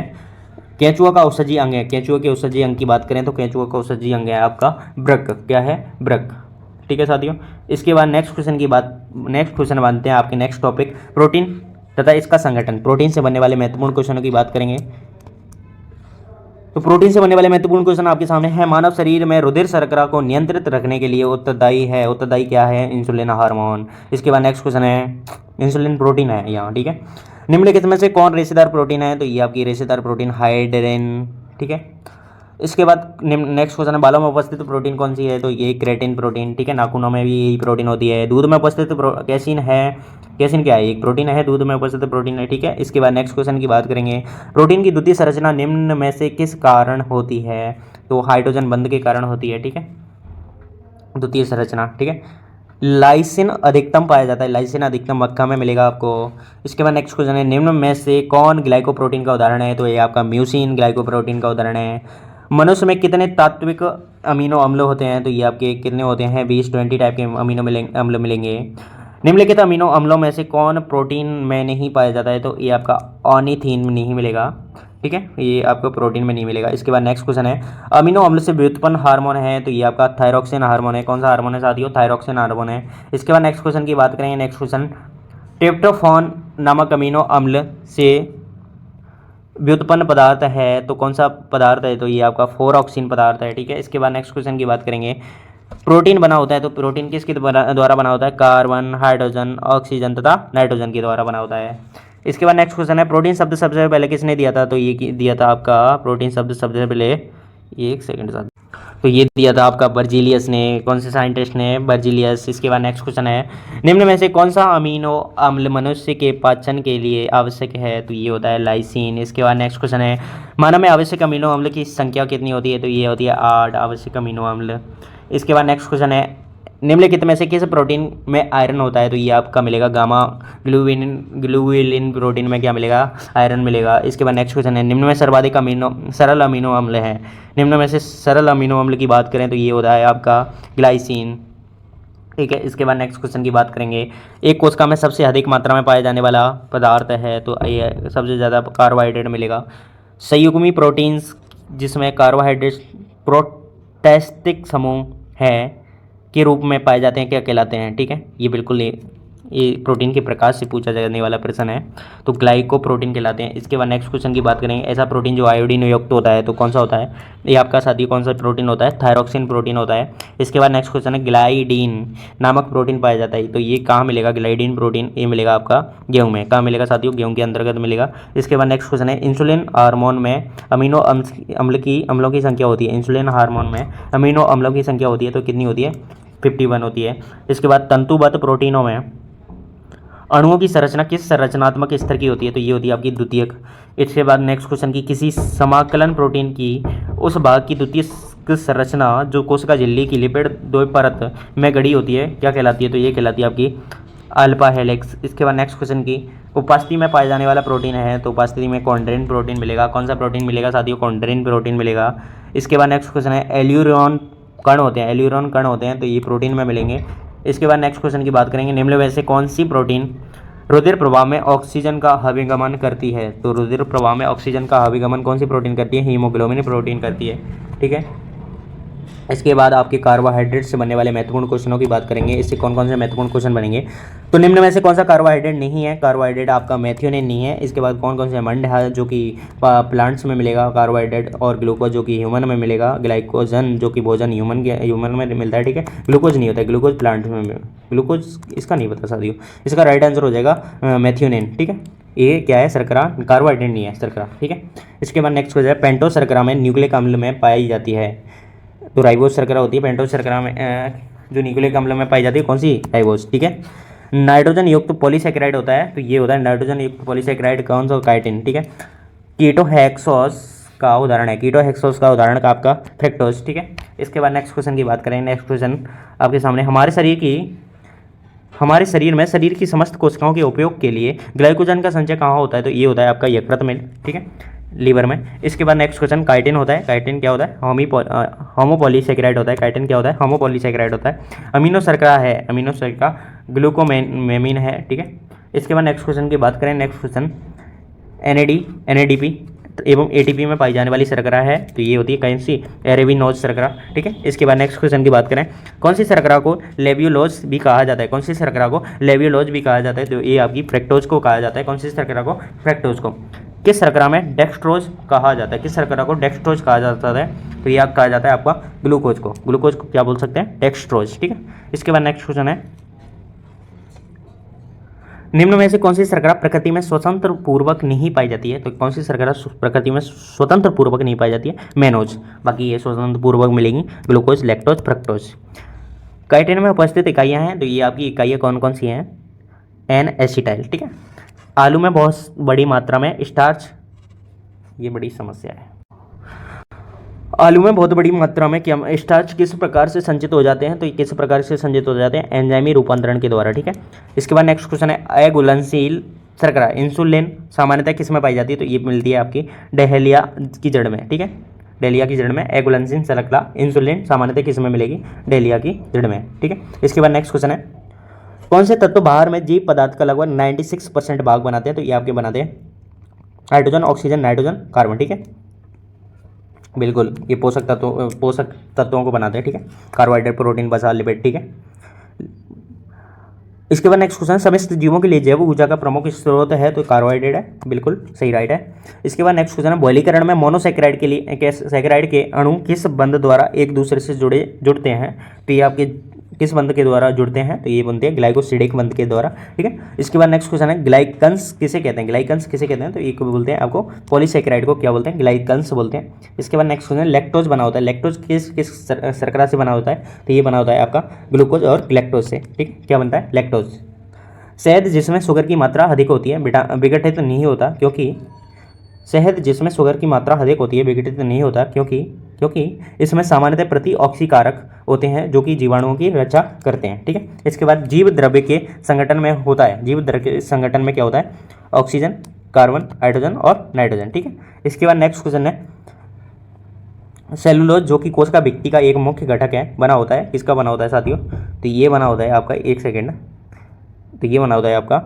[SPEAKER 1] केंचुआ का औषधि अंग है, केंचुआ के औषधि अंग की बात करें तो केंचुआ का औषधि अंग है आपका वृक्क, क्या है, वृक्क। ठीक है साथियों, इसके बाद नेक्स्ट क्वेश्चन मानते हैं आपके नेक्स्ट टॉपिक प्रोटीन तथा इसका संगठन, प्रोटीन से बनने वाले महत्वपूर्ण क्वेश्चनों की बात करेंगे। तो प्रोटीन से बनने वाले महत्वपूर्ण क्वेश्चन आपके सामने है, मानव शरीर में रुधिर शर्करा को नियंत्रित रखने के लिए उत्तरदायी क्या है, इंसुलिन हार्मोन। इसके बाद नेक्स्ट क्वेश्चन है, इंसुलिन प्रोटीन है यहाँ। ठीक है, निम्नलिखित में से कौन रेशेदार प्रोटीन है, तो ये आपकी रेशेदार प्रोटीन हाइड्रेन। ठीक है, इसके बाद नेक्स्ट क्वेश्चन है, बालों में उपस्थित प्रोटीन कौन सी है, तो ये क्रेटिन प्रोटीन। ठीक है, नाखूनों में भी यही प्रोटीन होती है। दूध में उपस्थित कैसिन है, कैसिन क्या है, एक प्रोटीन है, दूध में उपस्थित प्रोटीन है। ठीक है, इसके बाद नेक्स्ट क्वेश्चन की बात करेंगे, प्रोटीन की द्वितीय संरचना निम्न में से किस कारण होती है, तो हाइड्रोजन बंध के कारण होती है। ठीक है, द्वितीय संरचना। ठीक है, लाइसिन अधिकतम पाया जाता है, लाइसिन अधिकतम मक्खा में मिलेगा आपको। इसके बाद नेक्स्ट क्वेश्चन है, निम्न में से कौन ग्लाइकोप्रोटीन का उदाहरण है, तो ये आपका म्यूसिन ग्लाइकोप्रोटीन का उदाहरण है। मनुष्य में कितने तात्विक अमीनो अम्ल होते हैं, तो ये आपके कितने होते हैं, 20 टाइप के अम्ल मिलेंगे। निम्नलिखित अमीनो अम्लों में से कौन प्रोटीन में नहीं पाया जाता है, तो ये आपका ऑर्निथीन में नहीं मिलेगा। ठीक है, ये आपको प्रोटीन में नहीं मिलेगा। इसके बाद नेक्स्ट क्वेश्चन है, अमीनो अम्ल से व्युत्पन्न हार्मोन है, तो ये आपका थायरोक्सिन हार्मोन है, कौन सा हार्मोन है साथियों, थायरोक्सिन हार्मोन है। इसके बाद नेक्स्ट क्वेश्चन की बात करेंगे, नेक्स्ट क्वेश्चन, ट्रिप्टोफान नामक अमीनो अम्ल से व्युत्पन्न पदार्थ है, तो कौन सा पदार्थ है, तो ये आपका 4-ऑक्सीन पदार्थ है। ठीक है, इसके बाद नेक्स्ट क्वेश्चन की बात करेंगे, प्रोटीन बना होता है, तो प्रोटीन किसके द्वारा बना होता है, कार्बन, हाइड्रोजन, ऑक्सीजन तथा नाइट्रोजन के द्वारा बना होता है। इसके बाद नेक्स्ट क्वेश्चन है, प्रोटीन शब्द सबसे पहले किसने दिया था, तो ये दिया था आपका प्रोटीन शब्द सबसे पहले, एक सेकंड साथ, तो ये दिया था आपका बर्जीलियस ने, कौन से साइंटिस्ट ने, बर्जीलियस। इसके बाद नेक्स्ट क्वेश्चन है, निम्न में से कौन सा अमीनो अम्ल मनुष्य के पाचन के लिए आवश्यक है, तो ये होता है लाइसिन। इसके बाद नेक्स्ट क्वेश्चन है, मानव में आवश्यक अमीनो अम्ल की संख्या कितनी होती है, तो ये होती है 8 आवश्यक अमीनो अम्ल। इसके बाद नेक्स्ट क्वेश्चन है, निम्नलिखित में से किस प्रोटीन में आयरन होता है, तो ये आपका मिलेगा गामा ग्लोबुलिन प्रोटीन में क्या मिलेगा, आयरन मिलेगा। इसके बाद नेक्स्ट क्वेश्चन है, निम्न में सर्वाधिक सरल अमीनो अम्ल है, निम्न में से सरल अमीनो अम्ल की बात करें तो ये होता है आपका ग्लाइसिन। ठीक है, इसके बाद नेक्स्ट क्वेश्चन की बात करेंगे, एक कोशिका में सबसे अधिक मात्रा में पाया जाने वाला पदार्थ है, तो ये सबसे ज़्यादा कार्बोहाइड्रेट मिलेगा। संयुग्मी प्रोटीन्स जिसमें कार्बोहाइड्रेट प्रोटैस्टिक समूह है के रूप में पाए जाते हैं, क्या कहलाते हैं। ठीक है, ये बिल्कुल ये प्रोटीन के प्रकार से पूछा जाने वाला प्रश्न है, तो ग्लाइकोप्रोटीन कहलाते हैं। इसके बाद नेक्स्ट क्वेश्चन की बात करेंगे, ऐसा प्रोटीन जो आयोडीन युक्त होता है, तो कौन सा होता है, ये आपका साथी कौन सा प्रोटीन होता है, थायरोक्सिन प्रोटीन होता है। इसके बाद नेक्स्ट क्वेश्चन है, ग्लाइडीन नामक प्रोटीन पाया जाता है, तो ये कहाँ मिलेगा, ग्लाइडीन प्रोटीन ये मिलेगा आपका गेहूँ में, कहाँ मिलेगा साथियों, गेहूँ के अंतर्गत मिलेगा। इसके बाद नेक्स्ट क्वेश्चन है, इंसुलिन हार्मोन में अमीनो अम्लों की संख्या होती है, इंसुलिन हार्मोन में अमीनो अम्लों की संख्या होती है, तो कितनी होती है, 51 होती है। इसके बाद तंतुबद्ध प्रोटीनों में अणुओं की संरचना किस संरचनात्मक स्तर की होती है, तो ये होती है आपकी द्वितीयक। इसके बाद नेक्स्ट क्वेश्चन की, किसी समाकलन प्रोटीन की उस भाग की द्वितीय संरचना जो कोशिका झिल्ली की लिपिड दो परत में गड़ी होती है, क्या कहलाती है, तो ये कहलाती है आपकी अल्फा हेलिक्स। इसके बाद नेक्स्ट क्वेश्चन की, उपस्थिति में पाए जाने वाला प्रोटीन है, तो उपस्थिति में कॉन्ड्रिन प्रोटीन मिलेगा, कौन सा प्रोटीन मिलेगा साथियों, कॉन्ड्रिन प्रोटीन मिलेगा। इसके बाद नेक्स्ट क्वेश्चन है, एल्यूरोन कण होते हैं, तो ये प्रोटीन में मिलेंगे। इसके बाद नेक्स्ट क्वेश्चन की बात करेंगे, निम्न में से कौन सी प्रोटीन रुधिर प्रवाह में ऑक्सीजन का अभिगमन करती है, तो रुधिर प्रवाह में ऑक्सीजन का अभिगमन कौन सी प्रोटीन करती है, हीमोग्लोबिन प्रोटीन करती है। ठीक है, इसके बाद आपके कार्बोहाइड्रेट से बनने वाले महत्वपूर्ण क्वेश्चनों की बात करेंगे, इससे कौन कौन से महत्वपूर्ण क्वेश्चन बनेंगे, तो निम्न में से कौन सा कार्बोहाइड्रेट नहीं है, कार्बोहाइड्रेट आपका मेथियोनिन नहीं है। इसके बाद कौन कौन से मंड है जो कि प्लांट्स में मिलेगा कार्बोहाइड्रेट, और ग्लूकोज जो कि ह्यूमन में मिलेगा, ग्लाइकोजन जो कि भोजन ह्यूमन में मिलता है। ठीक है, ग्लूकोज नहीं होता है, ग्लूकोज प्लांट में, ग्लूकोज इसका नहीं पता साथियों, इसका राइट आंसर हो जाएगा मेथियोनिन। ठीक है, ये क्या है, शर्करा, कार्बोहाइड्रेट नहीं है शर्करा। ठीक है, इसके बाद नेक्स्ट हो जाए, पेंटोस शर्करा में न्यूक्लिक अम्ल में पाई जाती है, तो राइबोस शर्करा होती है, पेंटोस शर्करा में जो न्यूक्लिक अम्ल में पाई जाती है, कौन सी, राइबोस। ठीक है, नाइट्रोजन युक्त पॉलीसेकेराइड होता है, तो ये होता है नाइट्रोजन युक्त पॉलीसेकेराइड, कौन सा, काइटिन। ठीक है, कीटोहेक्सोस का उदाहरण है, कीटोहेक्सोस का उदाहरण का आपका फ्रक्टोज। ठीक है, इसके बाद नेक्स्ट क्वेश्चन की बात करें, नेक्स्ट क्वेश्चन आपके सामने, हमारे शरीर की हमारे शरीर में शरीर की समस्त कोशिकाओं के उपयोग के लिए ग्लाइकोजन का संचय कहाँ होता है, तो ये होता है आपका यकृत में, ठीक है, लीवर में। इसके बाद नेक्स्ट क्वेश्चन, काइटिन होता है। काइटिन क्या होता है? होमोपॉलीसेकेराइड होता है। काइटिन क्या होता है? होमोपॉलीसेकेराइड होता है। अमीनो शर्करा है, अमीनो शर्करा ग्लूकोमेमीन है, ठीक है। इसके बाद नेक्स्ट क्वेश्चन की बात करें, नेक्स्ट क्वेश्चन एनएडी, एनएडीपी एवं एटीपी में पाई जाने वाली शर्करा है, तो ये होती है कौन सी? एरेबिनोज शर्करा, ठीक है। इसके बाद नेक्स्ट क्वेश्चन की बात करें, कौन सी शर्करा को लेब्यूलोज भी कहा जाता है? कौन सी शर्करा को लेब्यूलोज भी कहा जाता है? तो ये आपकी फ्रक्टोज को कहा जाता है। कौन सी शर्करा को? फ्रक्टोज को। किस शर्करा में डेक्सट्रोज कहा जाता है? किस शर्करा को डेक्सट्रोज कहा जाता है? तो ये कहा जाता है आपका ग्लूकोज को। ग्लूकोज को क्या बोल सकते हैं? डेक्सट्रोज, ठीक है। इसके बाद नेक्स्ट क्वेश्चन है, निम्न में से कौन सी शर्करा प्रकृति में स्वतंत्र पूर्वक नहीं पाई जाती है? तो कौन सी शर्करा प्रकृति में स्वतंत्र पूर्वक नहीं पाई जाती है? मेनोज। बाकी ये स्वतंत्र पूर्वक मिलेंगी, ग्लूकोज, लैक्टोज, फ्रक्टोज। काइटिन में उपस्थित इकाइयाँ हैं, तो ये आपकी इकाइयाँ कौन कौन सी हैं? एन एसिटाइल, ठीक है। आलू में बहुत बड़ी मात्रा में स्टार्च, ये बड़ी समस्या है। आलू में बहुत बड़ी मात्रा में क्या स्टार्च किस प्रकार से संचित हो जाते हैं? तो ये किस प्रकार से संचित हो जाते हैं? एंजाइमी रूपांतरण के द्वारा, ठीक है। इसके बाद नेक्स्ट क्वेश्चन है, अघुलनशील शर्करा इंसुलिन सामान्यतः किस में पाई जाती है? तो ये मिलती है आपकी डहेलिया की जड़ में, ठीक है। डहेलिया की जड़ में अघुलनशील शर्करा इंसुलिन सामान्यतः किस में मिलेगी? डहेलिया की जड़ में, ठीक है। इसके बाद नेक्स्ट क्वेश्चन है, कौन से तत्व बाहर में जीव पदार्थ का लगभग 96% भाग बनाते हैं? तो ये आपके बनाते हैं हाइड्रोजन, ऑक्सीजन, नाइट्रोजन, कार्बन, ठीक है। बिल्कुल, ये पोषक तत्वों को बनाते हैं, ठीक है। कार्बोहाइड्रेट, प्रोटीन, वसा, लिपिड, ठीक है। इसके बाद नेक्स्ट क्वेश्चन, समस्त जीवों के लिए जैव ऊर्जा का प्रमुख स्रोत है, तो कार्बोहाइड्रेट है, बिल्कुल सही, राइट है। इसके बाद नेक्स्ट क्वेश्चन है, बहुलीकरण में मोनोसेकेराइड के लिए सेकेराइड के अणु किस बंध द्वारा एक दूसरे से जुड़ते हैं? तो ये आपके किस बंध के द्वारा जुड़ते हैं? तो ये बनते हैं ग्लाइकोसिडिक बंध के द्वारा, ठीक है। इसके बाद नेक्स्ट क्वेश्चन है, ग्लाइकन्स किसे कहते हैं? ग्लाइकन्स किसे कहते हैं? तो ये बोलते हैं आपको पॉलीसेकेराइड को क्या बोलते हैं? ग्लाइकन्स बोलते हैं। इसके बाद नेक्स्ट क्वेश्चन है, लैक्टोज बना होता है। लैक्टोज किस शर्करा से बना होता है? तो ये बना होता है आपका ग्लूकोज और लैक्टोज से, ठीक है। क्या बनता है? लैक्टोज। शहद जिसमें शुगर की मात्रा अधिक होती है विघटित तो नहीं होता, क्योंकि शहद जिसमें शुगर की मात्रा अधिक होती है विघटित नहीं होता, क्योंकि इसमें सामान्यतः प्रतिऑक्सीकारक होते हैं जो कि जीवाणुओं की रक्षा करते हैं, ठीक है। इसके बाद जीव द्रव्य के संगठन में होता है, जीव द्रव्य के संगठन में क्या होता है? ऑक्सीजन, कार्बन, हाइड्रोजन और नाइट्रोजन, ठीक है। इसके बाद नेक्स्ट क्वेश्चन है, सेलुलोज जो कि कोशिका भित्ति का एक मुख्य घटक है, बना होता है, किसका बना होता है साथियों? तो ये बना होता है आपका, एक सेकेंड, तो ये बना होता है आपका,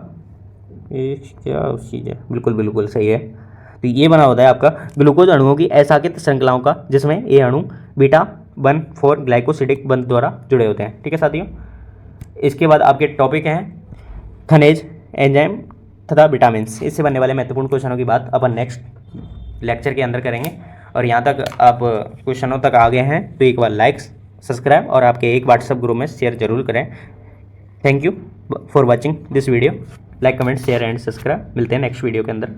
[SPEAKER 1] क्या चीज़ है, बिल्कुल सही है। तो ये बना होता है आपका ग्लूकोज अणुओं की असाकित श्रृंखलाओं का, जिसमें ये अणु बीटा-1,4 ग्लाइकोसिडिक बंध द्वारा जुड़े होते हैं, ठीक है साथियों। इसके बाद आपके टॉपिक हैं खनिज, एंजाइम तथा विटामिन्स। इससे बनने वाले महत्वपूर्ण क्वेश्चनों की बात अपन नेक्स्ट लेक्चर के अंदर करेंगे। और यहाँ तक आप क्वेश्चनों तक आ गए हैं तो एक बार लाइक, सब्सक्राइब और आपके एक व्हाट्सएप ग्रुप में शेयर जरूर करें। Thank you for watching this video. Like, comment, share and subscribe. मिलते हैं नेक्स्ट वीडियो के अंदर।